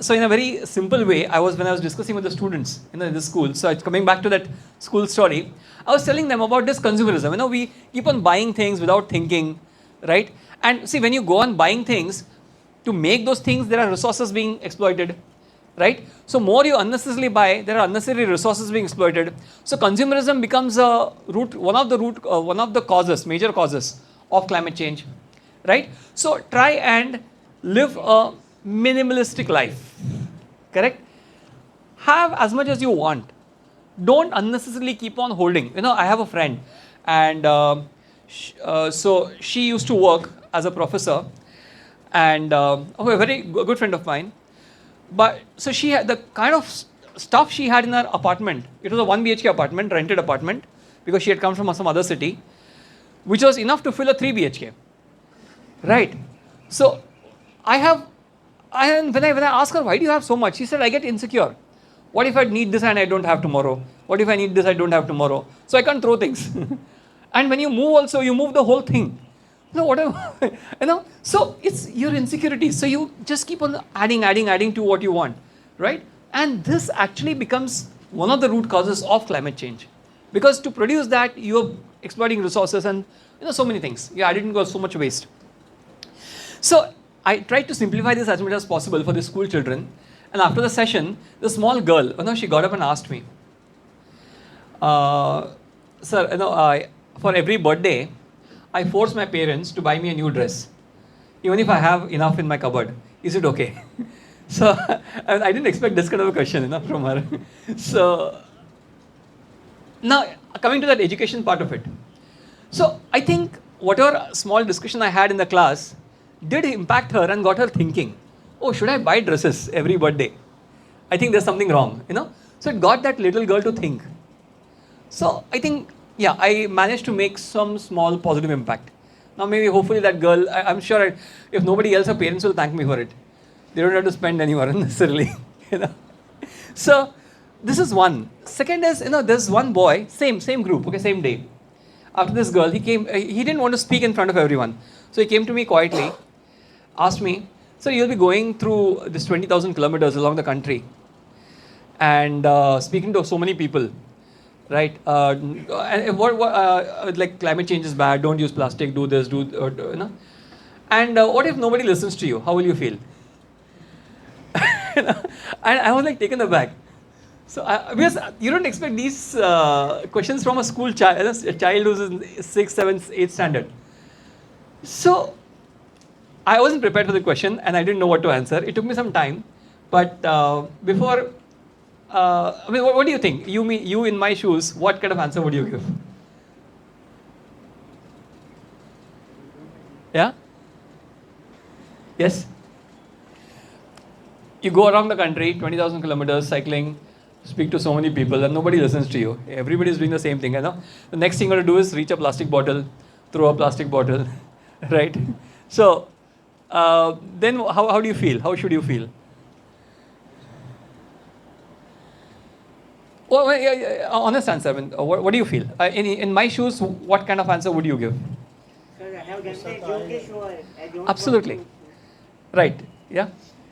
so in a very simple way, when I was discussing with the students in this school, so it's coming back to that school story, I was telling them about this consumerism. We keep on buying things without thinking, right? And see, when you go on buying things, to make those things, there are resources being exploited, right? So more you unnecessarily buy, there are unnecessary resources being exploited. So consumerism becomes one of the major causes of climate change, right? So try and live a minimalistic life, correct? Have as much as you want. Don't unnecessarily keep on holding. I have a friend, and so she used to work as a professor, and a very good friend of mine. But so she had the kind of stuff she had in her apartment. It was a 1 BHK apartment, rented apartment, because she had come from some other city, which was enough to fill a 3 BHK. Right. So when I asked her, why do you have so much? She said, I get insecure. What if I need this and I don't have tomorrow? What if I need this, I don't have tomorrow? So I can't throw things. And when you move also, you move the whole thing. So it's your insecurity. So you just keep on adding to what you want, right? And this actually becomes one of the root causes of climate change. Because to produce that, you're exploiting resources and so many things. You're adding so much waste. So I tried to simplify this as much as possible for the school children. And after the session, the small girl, she got up and asked me, sir, for every birthday, I force my parents to buy me a new dress, even if I have enough in my cupboard. Is it okay? So I didn't expect this kind of a question, from her. So now coming to that education part of it. So I think whatever small discussion I had in the class did impact her and got her thinking, oh, should I buy dresses every birthday? I think there's something wrong, So it got that little girl to think. So I think, yeah, I managed to make some small positive impact. Now maybe hopefully that girl, I'm sure if nobody else, her parents will thank me for it. They don't have to spend anywhere unnecessarily, So this is one. Second is, there's one boy, same group, okay, same day. After this girl, he came, he didn't want to speak in front of everyone. So he came to me quietly, asked me, so you'll be going through this 20,000 kilometers along the country and speaking to so many people, right? And like climate change is bad, don't use plastic, do this, And what if nobody listens to you? How will you feel? And I was like taken aback. So, because you don't expect these questions from a school child, a child who's in 6th, 7th, 8th standard. So, I wasn't prepared for the question and I didn't know what to answer. It took me some time, but before, what do you think? You in my shoes, what kind of answer would you give? Yeah? Yes? You go around the country, 20,000 kilometers cycling, speak to so many people and nobody listens to you. Everybody is doing the same thing, The next thing you got to do is reach a plastic bottle, throw a plastic bottle, right? So, then how do you feel? How should you feel? Well, honest answer, what do you feel? In my shoes, what kind of answer would you give? Sir, I have done the joke, so I don't Absolutely. want Right, yeah?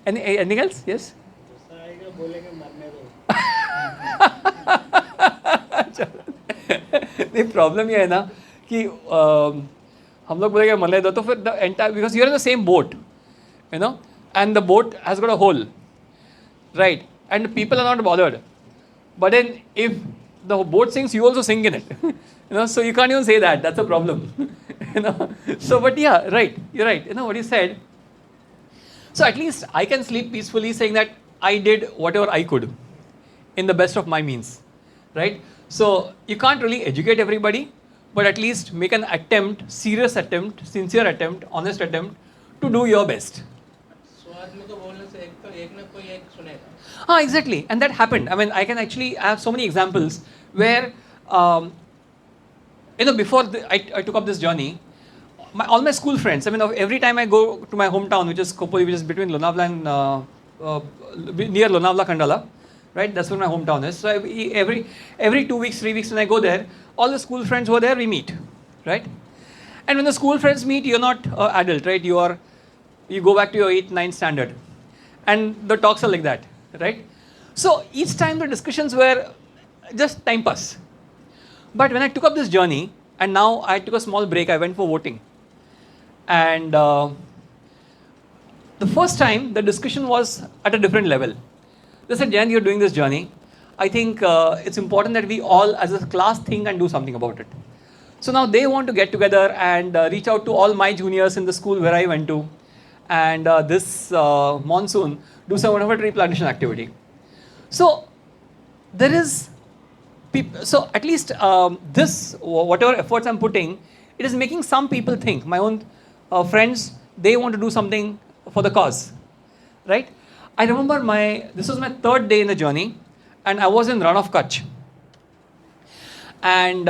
Anything else? Yes? The problem ये है ना कि हम लोग बोलेंगे मरने दो तो फिर the entire, because you're in the same boat, and the boat has got a hole, right? And people are not bothered. But then if the boat sinks, you also sink in it, so you can't even say that. That's a problem, So, but yeah, right. You're right. What you said. So at least I can sleep peacefully saying that I did whatever I could in the best of my means, right? So you can't really educate everybody, but at least make an attempt, serious attempt, sincere attempt, honest attempt to do your best. Exactly. And that happened. I mean, I can actually have so many examples where, before I took up this journey, all my school friends, every time I go to my hometown, which is Kopoli, which is between Lonavala and near Lonavala, Kandala, right? That's where my hometown is. So every 2 weeks, 3 weeks when I go there, all the school friends who are there, we meet, right? And when the school friends meet, you're not adult, right? You go back to your 8th, 9th standard. And the talks are like that, right? So each time the discussions were just time pass. But when I took up this journey, and now I took a small break, I went for voting. And the first time, the discussion was at a different level. They said, Jan, you're doing this journey. I think it's important that we all as a class think and do something about it. So now they want to get together and reach out to all my juniors in the school where I went to. And this monsoon, do some kind of a tree plantation activity. So there is, so at least this, whatever efforts I'm putting, it is making some people think. My own friends, they want to do something for the cause, right? I remember this was my 3rd day in the journey, and I was in Run of Kutch. And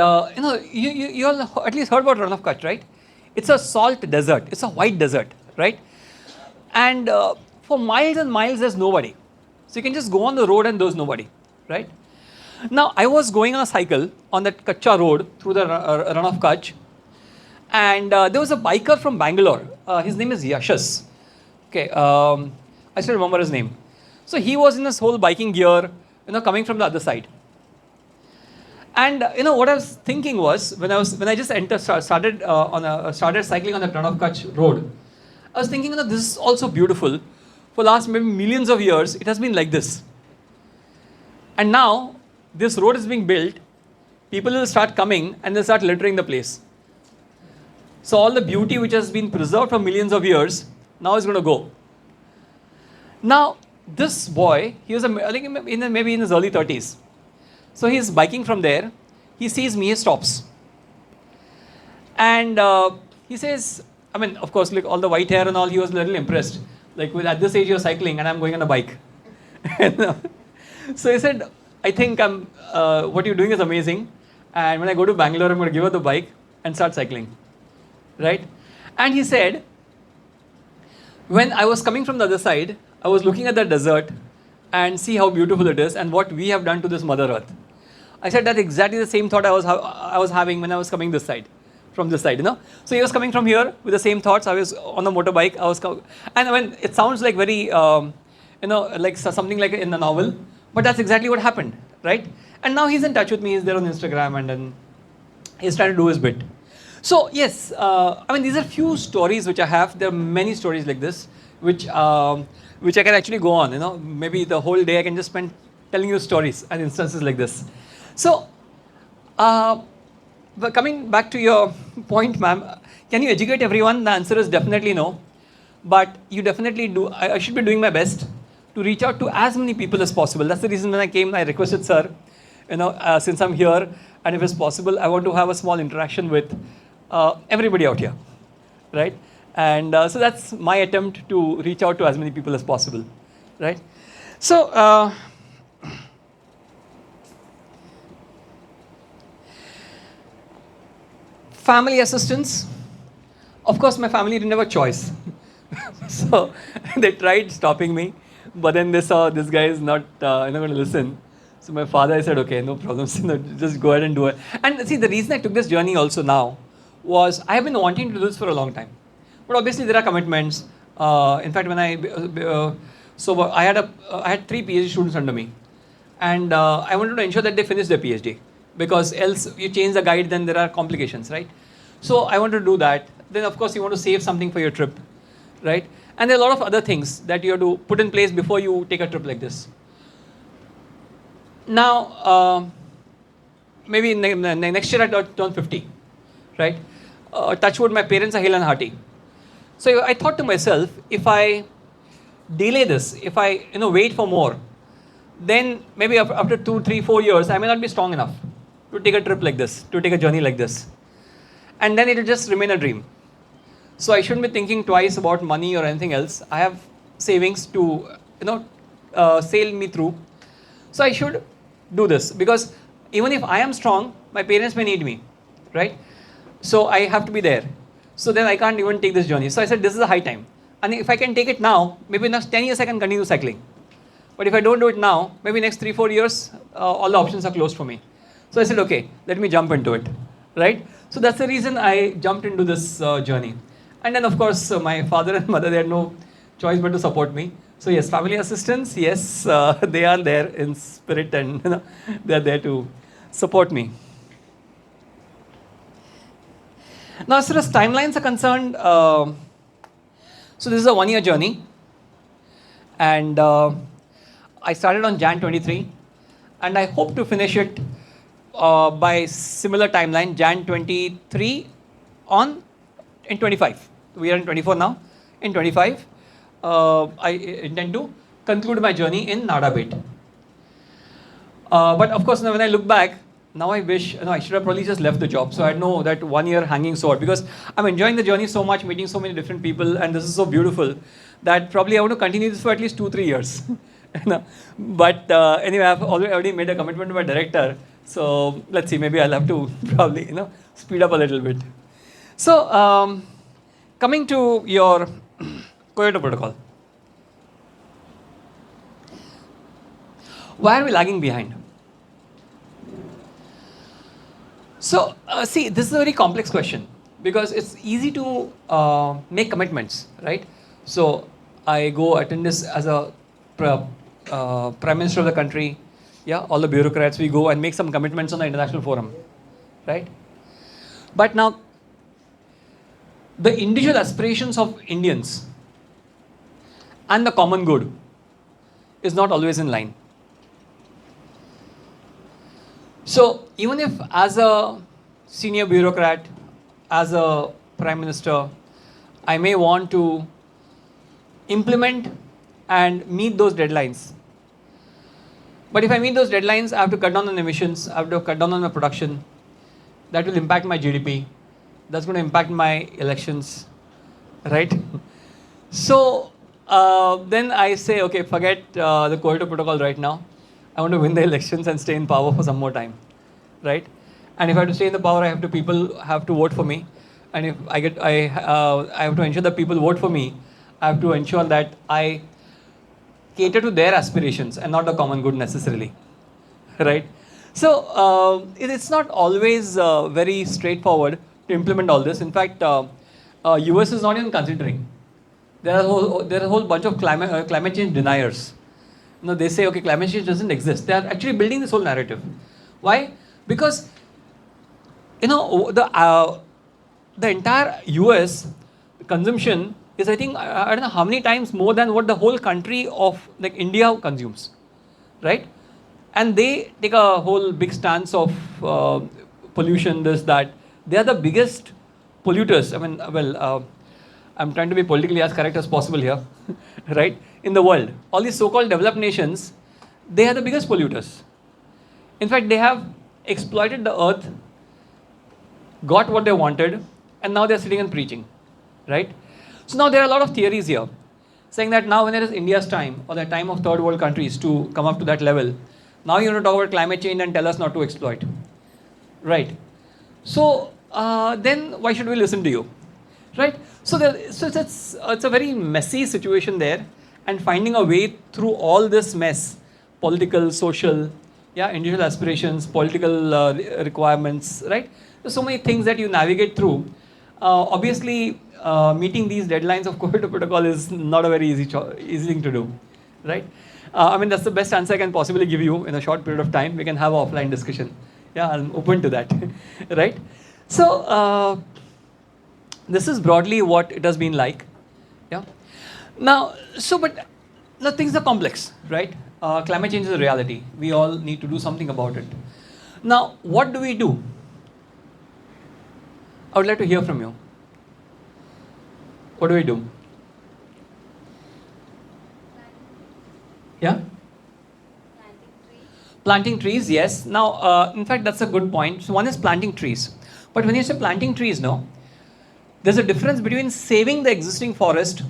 you all at least heard about Run of Kutch, right? It's a salt desert. It's a white desert, right? And for miles and miles, there's nobody. So you can just go on the road and there's nobody, right? Now, I was going on a cycle on that Kutcha road through the Run of Kutch. And there was a biker from Bangalore. His name is Yashas. Okay, I still remember his name. So he was in this whole biking gear, coming from the other side. And what I was thinking was when I just started cycling on the Run of Kutch road, I was thinking, this is also beautiful. For last maybe millions of years, it has been like this. And now this road is being built. People will start coming and they'll start littering the place. So all the beauty which has been preserved for millions of years, now is going to go. Now, this boy, he was maybe in his early 30s. So he's biking from there. he sees me, he stops. And he says, I mean, of course, like all the white hair and all, he was a little impressed. Like, well, at this age, you're cycling and I'm going on a bike. So he said, I think what you're doing is amazing. And when I go to Bangalore, I'm going to give her the bike and start cycling. Right? And he said, when I was coming from the other side, I was looking at the desert and see how beautiful it is and what we have done to this Mother Earth. I said that's exactly the same thought I was having when I was coming this side, from this side, So he was coming from here with the same thoughts. I was on a motorbike. And when it sounds like very, like something like in the novel, but that's exactly what happened, right? And now he's in touch with me. He's there on Instagram, and then he's trying to do his bit. So yes, these are few stories which I have. There are many stories like this, which I can actually go on. Maybe the whole day I can just spend telling you stories and instances like this. So, but coming back to your point, ma'am, can you educate everyone? The answer is definitely no. But you definitely do. I should be doing my best to reach out to as many people as possible. That's the reason when I came, I requested, sir, since I'm here, and if it's possible, I want to have a small interaction with everybody out here, right? And so that's my attempt to reach out to as many people as possible, right? So, family assistance. Of course, my family didn't have a choice. So they tried stopping me, but then they saw this guy is not going to listen. So my father said, okay, no problems, just go ahead and do it. And see, the reason I took this journey also now was I have been wanting to do this for a long time. But obviously there are commitments. In fact, when I had 3 PhD students under me. And I wanted to ensure that they finish their PhD. Because else you change the guide, then there are complications, right? So I want to do that. Then of course you want to save something for your trip, right? And there are a lot of other things that you have to put in place before you take a trip like this. Now, maybe next year I turn 50, right? Touch wood, my parents are hale and hearty. So I thought to myself, if I delay this, if I wait for more, then maybe after 2, 3, 4 years, I may not be strong enough to take a trip like this, to take a journey like this. And then it will just remain a dream. So I shouldn't be thinking twice about money or anything else. I have savings to, sail me through. So I should do this, because even if I am strong, my parents may need me, right? So I have to be there. So then I can't even take this journey. So I said, this is a high time. And if I can take it now, maybe in the next 10 years I can continue cycling. But if I don't do it now, maybe next 3, 4 years, all the options are closed for me. So I said, okay, let me jump into it, right? So that's the reason I jumped into this journey. And then of course, my father and mother, they had no choice but to support me. So yes, family assistance, yes, they are there in spirit, and they are there to support me. Now, as far as timelines are concerned, so this is a 1-year journey. And I started on Jan 23, and I hope to finish it by similar timeline, Jan 23 in 25. We are in 24 now. In 25, I intend to conclude my journey in Nadabet. But of course, when I look back, now I wish, I should have probably just left the job. So I know that 1 year hanging sword, because I'm enjoying the journey so much, meeting so many different people, and this is so beautiful that probably I want to continue this for at least 2, 3 years. But anyway, I've already made a commitment to my director. So let's see, maybe I'll have to probably, speed up a little bit. So coming to your Kyoto Protocol. Why are we lagging behind? So see, this is a very complex question, because it's easy to make commitments, right? So I go attend this as a Prime Minister of the country, all the bureaucrats, we go and make some commitments on the international forum, right? But now, the individual aspirations of Indians and the common good is not always in line. So even if as a senior bureaucrat, as a Prime Minister, I may want to implement and meet those deadlines. But if I meet those deadlines, I have to cut down on emissions, I have to cut down on my production, that will impact my GDP, that's going to impact my elections, right? So then I say, okay, forget the Kyoto Protocol right now. I want to win the elections and stay in power for some more time, right? And if I have to stay in the power, people have to vote for me. And if I have to ensure that people vote for me. I have to ensure that I cater to their aspirations and not the common good necessarily, right? So it's not always very straightforward to implement all this. In fact, US is not even considering. There are a whole bunch of climate change deniers. They say, okay, climate change doesn't exist. They are actually building this whole narrative. Why? Because the entire US consumption is, I think, I don't know how many times more than what the whole country of like India consumes, right? And they take a whole big stance of pollution, this, that. They are the biggest polluters. I mean, well, I'm trying to be politically as correct as possible here, right? In the world, all these so-called developed nations, they are the biggest polluters. In fact, they have exploited the earth, got what they wanted, and now they're sitting and preaching, right? So now there are a lot of theories here, saying that now when it is India's time, or the time of third world countries to come up to that level, now you want to talk about climate change and tell us not to exploit, right? So then why should we listen to you, right? So it's a very messy situation there, and finding a way through all this mess, political, social, individual aspirations, political requirements, right? There's so many things that you navigate through. Obviously, meeting these deadlines of Kyoto Protocol is not a very easy thing to do, right? I mean, that's the best answer I can possibly give you in a short period of time. We can have an offline discussion. Yeah, I'm open to that, right? So this is broadly what it has been like. Yeah. Now, now things are complex, right? Climate change is a reality. We all need to do something about it. Now, what do we do? I would like to hear from you. What do we do? Yeah? Planting trees, yes. Now, in fact, that's a good point. So one is planting trees. But when you say planting trees, no, there's a difference between saving the existing forest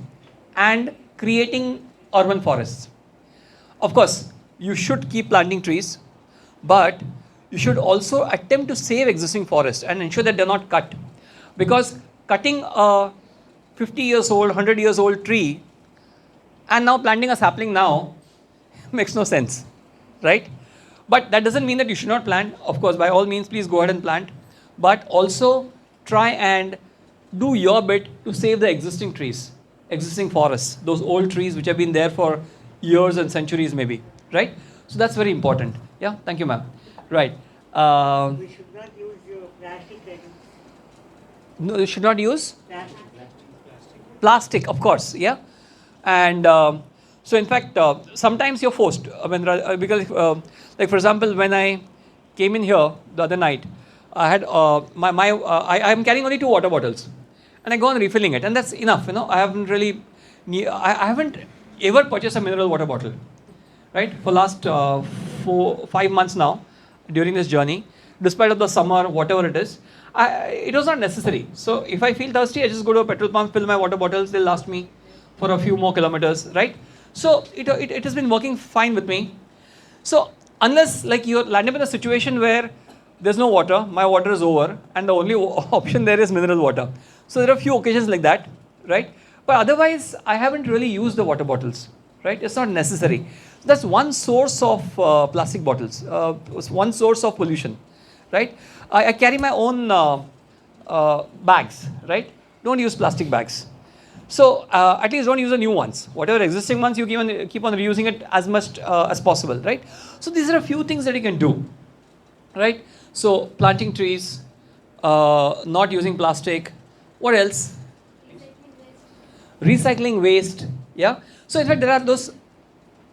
and creating urban forests. Of course, you should keep planting trees, but you should also attempt to save existing forests and ensure that they're not cut. Because cutting a 50 years old, 100 years old tree and now planting a sapling now makes no sense, right? But that doesn't mean that you should not plant. Of course, by all means, please go ahead and plant. But also try and do your bit to save the existing trees, existing forests, those old trees which have been there for years and centuries maybe, right? So that's very important. Yeah, thank you, ma'am. Right. We should not use plastic. No, you should not use Plastic. plastic, of course, yeah. And so in fact, sometimes you're forced. Because, like for example, when I came in here the other night, I had I'm carrying only 2 water bottles, and I go on refilling it, and that's enough. I haven't ever purchased a mineral water bottle, right? For last 4-5 months now, during this journey, despite of the summer, whatever it is, it was not necessary. So if I feel thirsty, I just go to a petrol pump, fill my water bottles. They'll last me for a few more kilometers, right? So it has been working fine with me. So unless like you're landed in a situation where there's no water, my water is over, and the only option there is mineral water. So there are a few occasions like that, right? But otherwise, I haven't really used the water bottles, right? It's not necessary. That's one source of plastic bottles, one source of pollution, right? I carry my own bags, right? Don't use plastic bags. So at least don't use the new ones. Whatever existing ones, you keep on reusing it as much as possible, right? So these are a few things that you can do, right? So planting trees, not using plastic. What else? Recycling waste. Yeah. So in fact, there are those.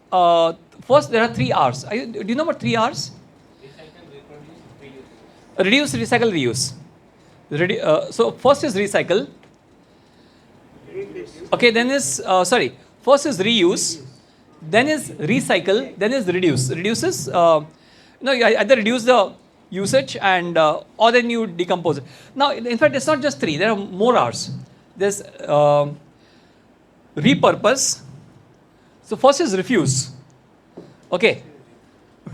First, there are 3 R's. Do you know what 3 R's? Reduce, recycle, reuse. So first is recycle. Okay, then is first is reuse, then is recycle, then is reduce. Reduces, you either reduce the usage, and or then you decompose it. Now, in fact, it's not just 3. There are more R's. There's repurpose. So first is refuse. Okay,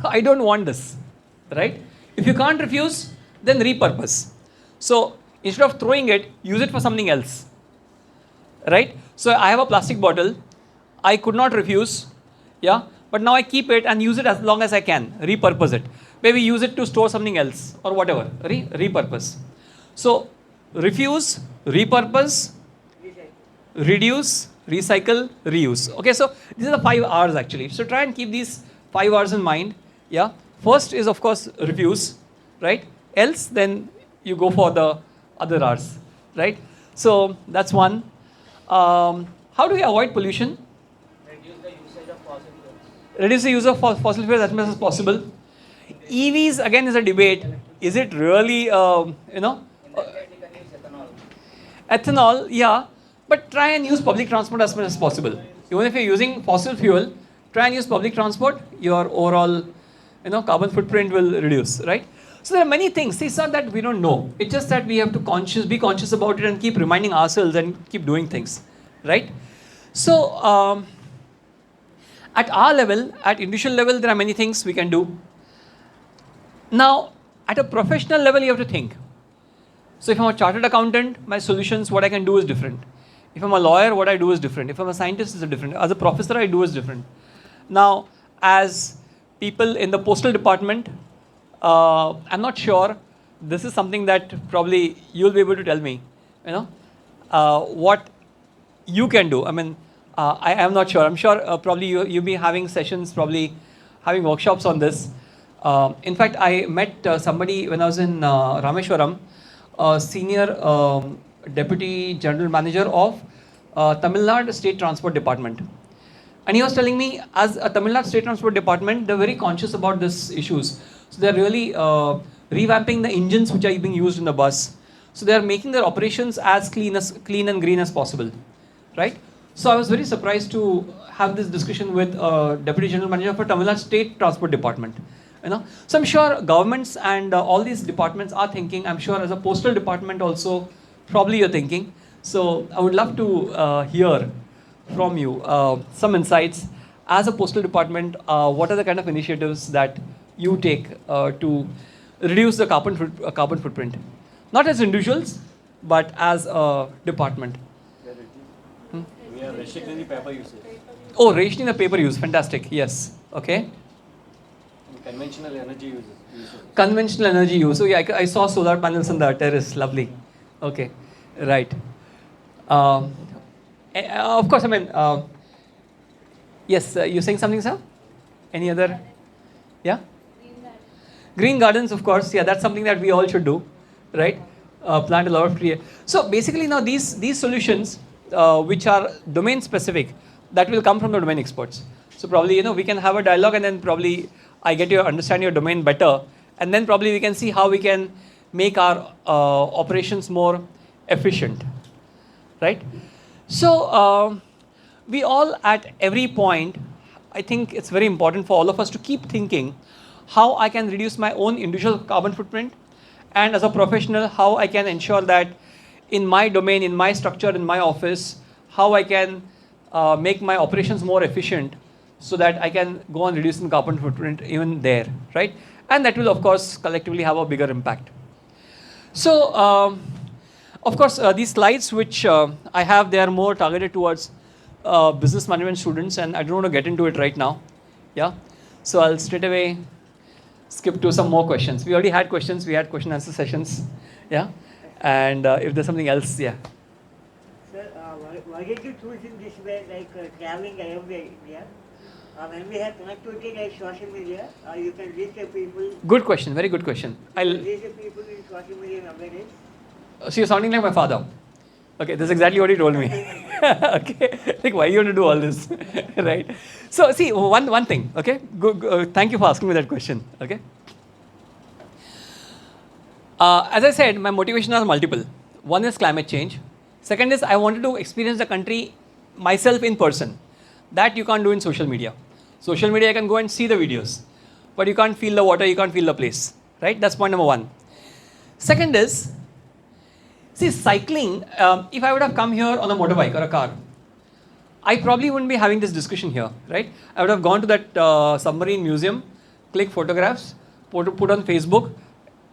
I don't want this, right? If you can't refuse, then repurpose. So instead of throwing it, use it for something else, right? So I have a plastic bottle. I could not refuse, yeah, but now I keep it and use it as long as I can. Repurpose it. Maybe use it to store something else or whatever. Repurpose. So refuse, repurpose, reduce, recycle, reuse. Okay, so these are the 5 R's actually. So try and keep these 5 R's in mind. Yeah. First is of course refuse, right? Else then you go for the other R's, right? So that's one. How do we avoid pollution? Reduce the usage of fossil fuels. Reduce the use of fossil fuels as much as possible. EVs again is a debate. Is it really, In that case, you can use ethanol. ethanol? Yeah, but try and use public transport as much as possible. Even if you're using fossil fuel, try and use public transport. Your overall, carbon footprint will reduce, right? So there are many things. It's not that we don't know. It's just that we have to be conscious about it and keep reminding ourselves and keep doing things, right? So at our level, at individual level, there are many things we can do. Now, at a professional level, you have to think. So if I'm a chartered accountant, my solutions, what I can do is different. If I'm a lawyer, what I do is different. If I'm a scientist, it's different. As a professor, I do is different. Now, as people in the Postal Department, I'm not sure. This is something that probably you'll be able to tell me, what you can do. I mean, I am not sure. I'm sure probably you'll be having sessions, probably having workshops on this. In fact, I met somebody when I was in Rameshwaram, senior deputy general manager of Tamil Nadu State Transport Department. And he was telling me, as a Tamil Nadu State Transport Department, they're very conscious about these issues. So they're really revamping the engines which are being used in the bus. So they're making their operations as clean and green as possible, right? So I was very surprised to have this discussion with Deputy General Manager for Tamil Nadu State Transport Department. So I'm sure governments and all these departments are thinking. I'm sure as a postal department also, probably you're thinking. So I would love to hear from you some insights. As a postal department, what are the kind of initiatives that you take to reduce the carbon footprint? Not as individuals, but as a department. We are restricting the paper usage. Oh, rationing the paper use. Fantastic. Yes. Okay. Conventional energy usage. Conventional energy use. So yeah, I saw solar panels on the terrace. Lovely. Okay. Right. Of course, I mean, yes, you're saying something, sir? Any other? Yeah? Green gardens, of course. Yeah, that's something that we all should do, right? Plant a lot of trees. So basically now these solutions, which are domain specific, that will come from the domain experts. So probably, we can have a dialogue and then probably I get to understand your domain better. And then probably we can see how we can make our operations more efficient, right? So we all at every point, I think it's very important for all of us to keep thinking how I can reduce my own individual carbon footprint, and as a professional, how I can ensure that in my domain, in my structure, in my office, how I can make my operations more efficient so that I can go on reducing carbon footprint even there, right? And that will, of course, collectively have a bigger impact. So, of course, these slides which I have, they are more targeted towards business management students, and I don't want to get into it right now. Yeah. So I'll straight away skip to some more questions. We already had questions. We had question answer sessions. Yeah. And if there's something else, yeah. Sir, why did you choose in this way, like traveling around India? When we have connectivity like social media, you can reach the people. Good question. Very good question. I'll Reach the people in social media nowadays. So you're sounding like my father. Okay, this is exactly what he told me. Okay, like why you want to do all this, right? So see, one thing. Okay, thank you for asking me that question. Okay. As I said, my motivations are multiple. One is climate change. Second is I wanted to experience the country myself in person. That you can't do in social media. Social media, I can go and see the videos, but you can't feel the water, you can't feel the place, right? That's point number one. Second is, see, cycling, if I would have come here on a motorbike or a car, I probably wouldn't be having this discussion here, right? I would have gone to that submarine museum, click photographs, put on Facebook.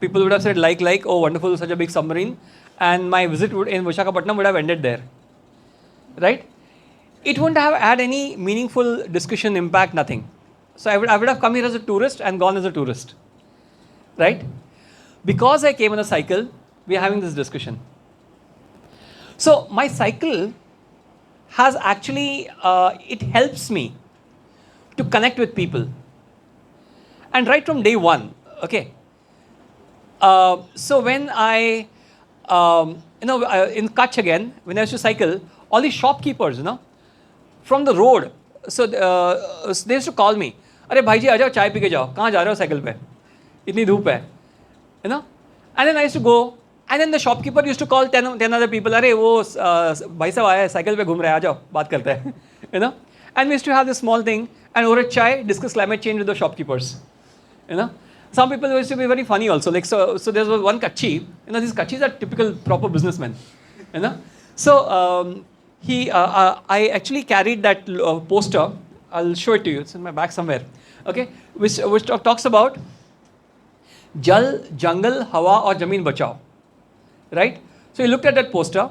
People would have said like, oh wonderful, such a big submarine, and my visit in Vishakapattnam would have ended there, right? It wouldn't have had any meaningful discussion, impact, nothing. So I would have come here as a tourist and gone as a tourist, right? Because I came on a cycle, we are having this discussion. So my cycle has actually, it helps me to connect with people. And right from day one, okay. So when I, in Kutch again, when I used to cycle, all these shopkeepers, from the road, so they used to call me, "Arey bhai ji, aa jao, chai pee ke jao. Kahan ja rahe ho cycle pe? Itni dhoop hai." And then I used to go, and then the shopkeeper used to call 10 other people, "Arey wo bhai sahab aaya hai, cycle pe ghum rahe, aa jao, baat karte hain." And we used to have this small thing, and over a chai, discuss climate change with the shopkeepers. Some people used to be very funny also. Like so there was one Kutchi. These Kutchis are typical proper businessmen. So I actually carried that poster. I'll show it to you. It's in my bag somewhere. Okay, which talks about Jal, Jungle, Hawa or Jameen Bachao. Right? So he looked at that poster.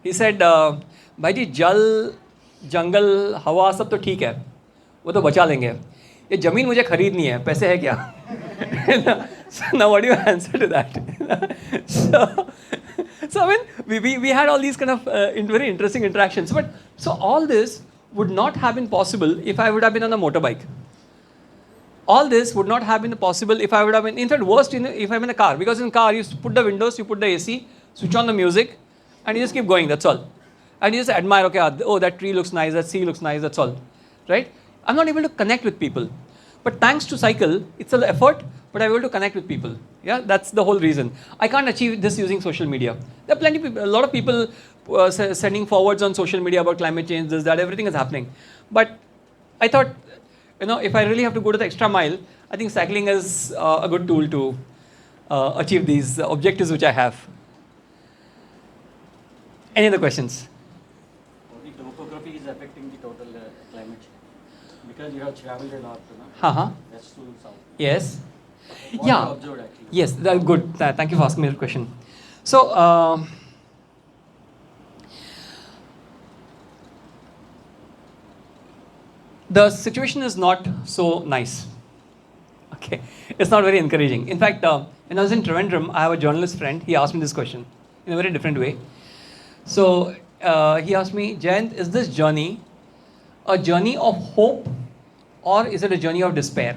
He said, "Bhai ji, Jal, Jungle, Hawa सब तो ठीक है. वो तो बचा लेंगे. ये जमीन मुझे खरीदनी है. पैसे है क्या?" So now what do you answer to that? So I mean, we had all these kind of very interesting interactions. But so all this would not have been possible if I would have been on a motorbike. All this would not have been possible if I would have been, in fact, worst if I'm in a car. Because in a car, you put the windows, you put the AC, switch on the music, and you just keep going, that's all. And you just admire, okay, oh, that tree looks nice, that sea looks nice, that's all. Right? I'm not able to connect with people. But thanks to cycle, it's an effort, but I'm able to connect with people. Yeah, that's the whole reason. I can't achieve this using social media. There are plenty of people, a lot of people sending forwards on social media about climate change, this, that, everything is happening. But I thought, if I really have to go to the extra mile, I think cycling is a good tool to achieve these objectives which I have. Any other questions? The topography is affecting the total climate change because you have traveled a lot, that's to south. Yes. What Yeah. you observed actually? Yes, that's good. Thank you for asking me that question. So, the situation is not so nice. Okay, it's not very encouraging. In fact, when I was in Trivandrum, I have a journalist friend. He asked me this question in a very different way. So he asked me, "Jayant, is this journey a journey of hope, or is it a journey of despair?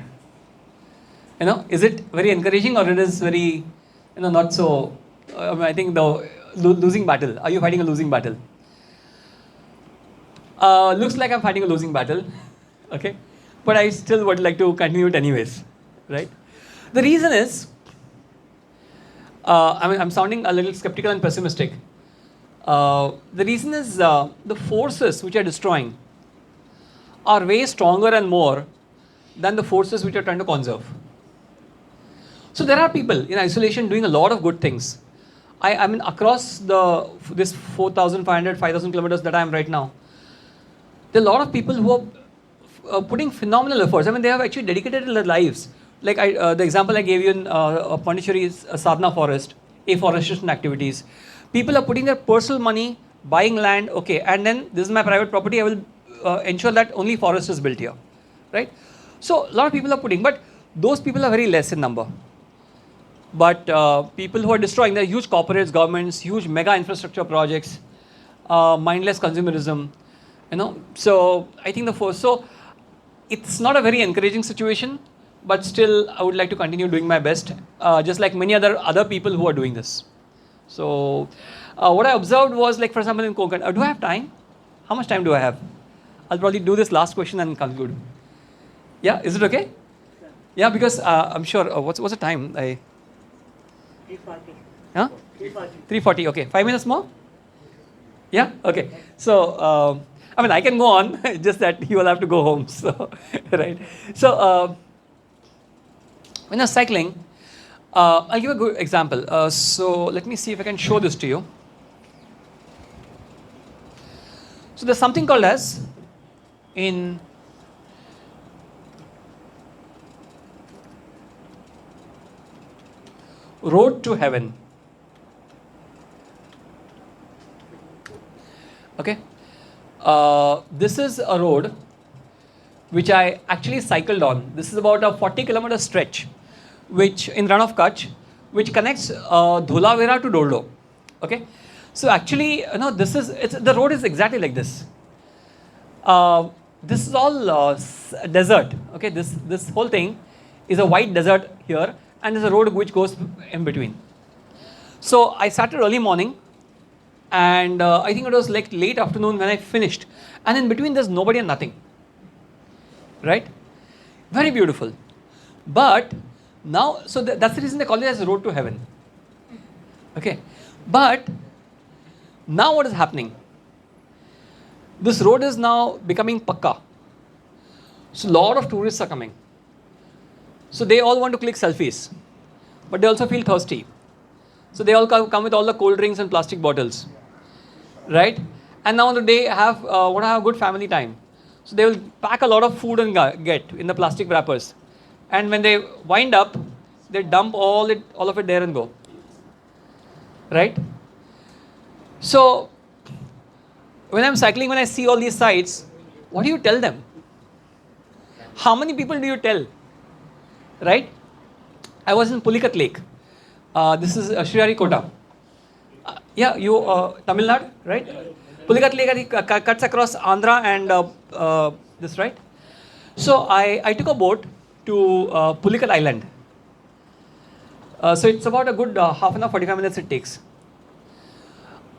Is it very encouraging, or it is very, not so? I think the losing battle. Are you fighting a losing battle?" Looks like I'm fighting a losing battle. Okay, but I still would like to continue it anyways, right? The reason is, I'm sounding a little skeptical and pessimistic. The reason is the forces which are destroying are way stronger and more than the forces which are trying to conserve. So there are people in isolation doing a lot of good things. I mean, across this 4,500, 5,000 kilometers that I am right now, there are a lot of people who are putting phenomenal efforts. I mean, they have actually dedicated their lives. Like the example I gave you in Pondicherry is Sadhana Forest, afforestation activities. People are putting their personal money, buying land, okay, and then this is my private property, I will ensure that only forest is built here, right? So a lot of people are putting, but those people are very less in number. But people who are destroying, there are huge corporates, governments, huge mega infrastructure projects, mindless consumerism, So I think so it's not a very encouraging situation, but still I would like to continue doing my best, just like many other people who are doing this. So what I observed was, like, for example, in Konkan, do I have time? How much time do I have? I'll probably do this last question and conclude. Yeah, is it okay? Yeah, because I'm sure, what's the time? 340. Huh? 340. 3:40, okay. 5 minutes more? Yeah, okay. So, I mean, I can go on, just that you will have to go home. So, right. So, when I was cycling, I'll give a good example. So let me see if I can show this to you. So there's something called as in road to heaven. Okay, this is a road which I actually cycled on. This is about a 40-kilometer stretch, which in Run of Kutch, which connects Dhulavera to Dorlo. Okay, so actually, the road is exactly like this. This is all desert. Okay, this whole thing is a white desert here, and there's a road which goes in between. So I started early morning, and I think it was like late afternoon when I finished, and in between there's nobody and nothing. Right? Very beautiful. But now, so that's the reason they call it as the road to heaven. Okay, but now what is happening? This road is now becoming pakka. So a lot of tourists are coming. So they all want to click selfies, but they also feel thirsty. So they all come with all the cold drinks and plastic bottles, right? And now they want to have a good family time. So they will pack a lot of food and get in the plastic wrappers. And when they wind up, they dump all of it there and go, right? So when I'm cycling, when I see all these sites, what do you tell them? How many people do you tell? Right? I was in Pulikat Lake. This is Sriharikota. Yeah, you Tamil Nadu, right? Pulikat Lake cuts across Andhra and this, right? So I took a boat to Pulikat Island. So it's about a good half an hour, 45 minutes it takes.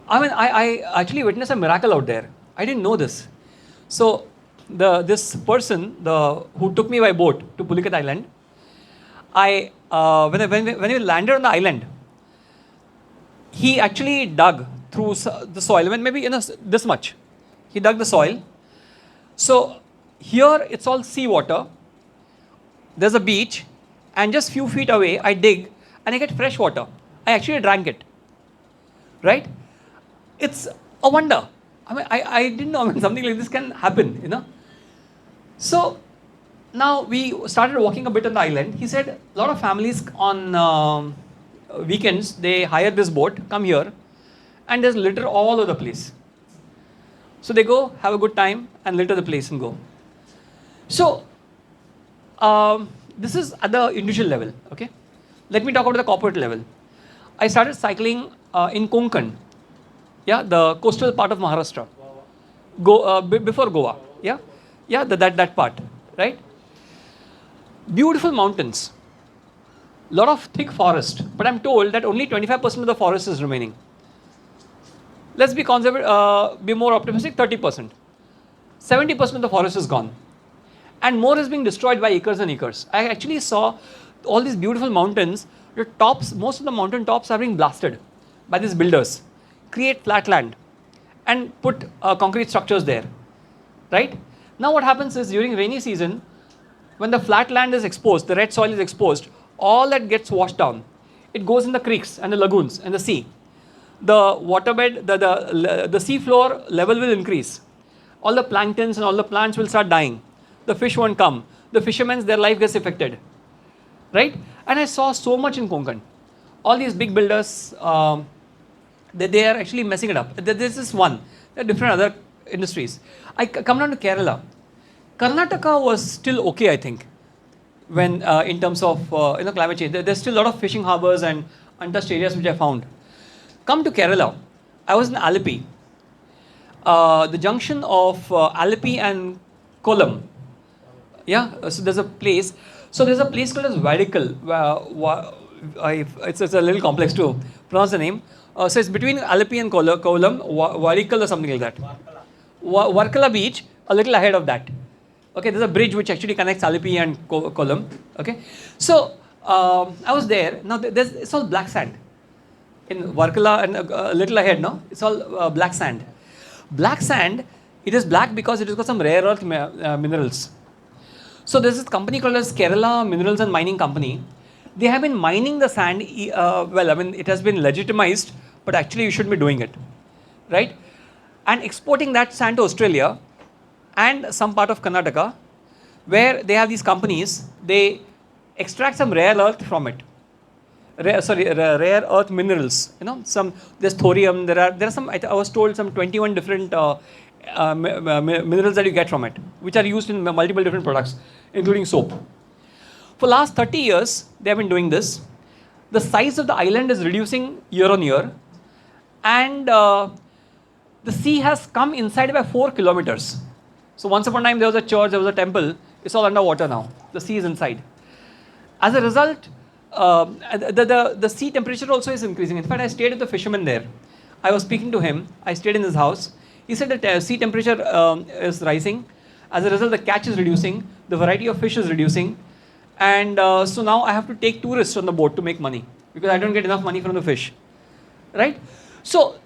I mean, I actually witnessed a miracle out there. I didn't know this. So this person who took me by boat to Pulikat Island, when we landed on the island, he actually dug through the soil. I mean, maybe this much. He dug the soil. So here it's all seawater. There's a beach, and just few feet away I dig and I get fresh water. I actually drank it. Right? It's a wonder. I mean, I didn't know something like this can happen, So now we started walking a bit on the island. He said a lot of families on weekends, they hire this boat, come here, and there's litter all over the place. So they go, have a good time, and litter the place and go. So this is at the individual level, okay? Let me talk about the corporate level. I started cycling in Konkan, yeah, the coastal part of Maharashtra, before Goa, yeah, that part, right? Beautiful mountains, lot of thick forest, but I'm told that only 25% of the forest is remaining. Let's be conservative, be more optimistic, 30%. 70% of the forest is gone. And more is being destroyed by acres and acres. I actually saw all these beautiful mountains, the tops, most of the mountain tops are being blasted by these builders, create flat land and put concrete structures there, right? Now what happens is during rainy season, when the flat land is exposed, the red soil is exposed, all that gets washed down. It goes in the creeks and the lagoons and the sea. The waterbed, the sea floor level will increase. All the planktons and all the plants will start dying. The fish won't come. The fishermen, their life gets affected, right? And I saw so much in Konkan. All these big builders, they are actually messing it up. This is one. There are different other industries. I come down to Kerala. Karnataka was still okay, I think, when in terms of climate change. There's still a lot of fishing harbors and untouched areas which I found. Come to Kerala. I was in Alleppey. The junction of Alleppey and Kollam. Yeah, so there's a place. So there's a place called as Vadikal. It's a little complex to pronounce the name. So it's between Alleppey and Kollam, Vadikal or something like that. Varkala beach, a little ahead of that. Okay, there's a bridge which actually connects Alleppey and Kollam. Okay, so I was there. Now it's all black sand. In Varkala and a little ahead, no? It's all black sand. Black sand, it is black because it has got some rare earth minerals. So there's this company called as Kerala Minerals and Mining Company. they have been mining the sand. Well, I mean, it has been legitimized, but actually you shouldn't be doing it, right? And exporting that sand to Australia and some part of Karnataka, where they have these companies, they extract some rare earth from it. Rare earth minerals. You know, there's thorium. There are some. I was told some 21 different minerals that you get from it, which are used in multiple different products, including soap. For last 30 years, they have been doing this. The size of the island is reducing year on year, and the sea has come inside by 4 kilometers. So once upon a time there was a church, there was a temple. It's all underwater now. The sea is inside. As a result, the sea temperature also is increasing. In fact, I stayed with the fisherman there. I was speaking to him. I stayed in his house. He said that sea temperature is rising. As a result, the catch is reducing. The variety of fish is reducing. And so now I have to take tourists on the boat to make money because I don't get enough money from the fish, right? So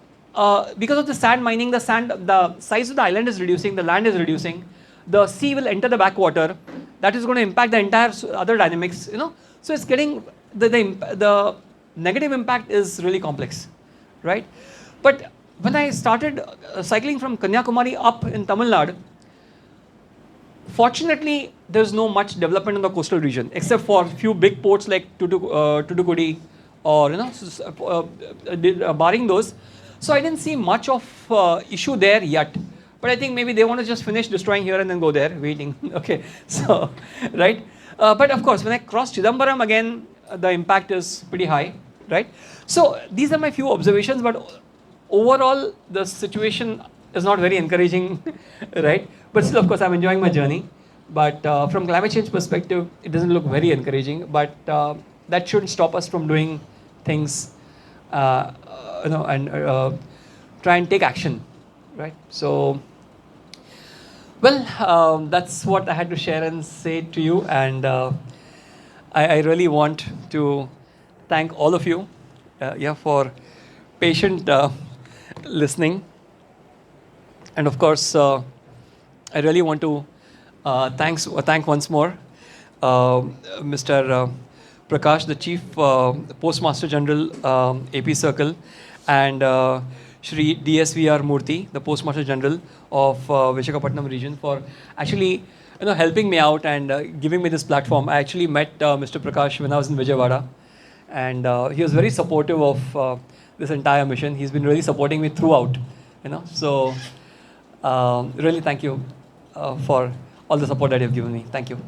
because of the sand mining, the size of the island is reducing, the land is reducing, the sea will enter the backwater. That is going to impact the entire other dynamics, you know. So it's getting the negative impact is really complex, right? But when I started cycling from Kanyakumari up in Tamil Nadu, fortunately, there's no much development in the coastal region, except for a few big ports like Tuticorin, or you know, barring those. So I didn't see much of issue there yet. But I think maybe they want to just finish destroying here and then go there, waiting. Okay, so right. But of course, when I cross Chidambaram again, the impact is pretty high, right? So these are my few observations. But overall, the situation is not very encouraging, right? But still, of course, I'm enjoying my journey. But from climate change perspective, it doesn't look very encouraging. But that shouldn't stop us from doing things, you know, and try and take action, right? So, well, that's what I had to share and say to you. And I really want to thank all of you, for patient listening. And of course, I really want to thank once more Mr. Prakash, the Chief Postmaster General, AP Circle, and Shri DSVR Murthy, the Postmaster General of Vishakapattnam region, for actually helping me out and giving me this platform. I actually met Mr. Prakash when I was in Vijayawada, and he was very supportive of this entire mission. He's been really supporting me throughout, So really thank you for all the support that you've given me. Thank you.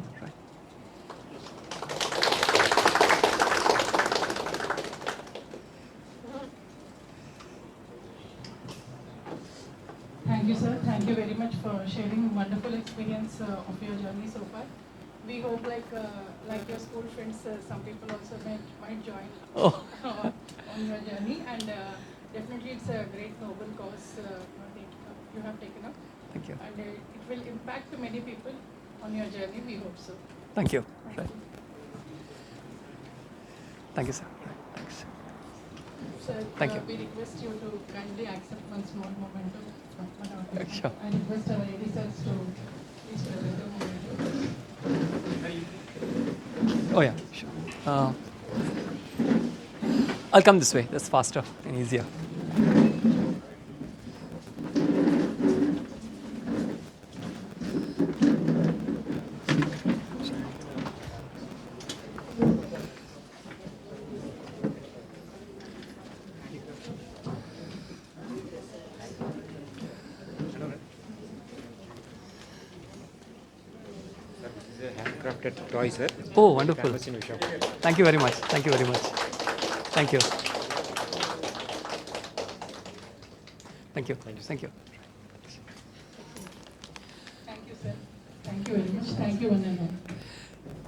Thank you, sir. Thank you very much for sharing wonderful experience of your journey so far. We hope, like your school friends, some people also might join on your journey, and definitely it's a great noble cause you have taken up. Thank you. And it will impact many people on your journey. We hope so. Thank you. Thank you, sir. Thanks. Sir, Thank you. we request you to kindly accept one small memento from our Sure. I request our editors to please present the memento. Oh yeah, sure. I'll come this way. That's faster and easier. Handcrafted toy, sir. Oh, wonderful. Canvas in Vishakapattnam. Thank you very much. Thank you very much. Thank you. Thank you. Thank you. Thank you, sir. Thank you very much. Thank you, one and all.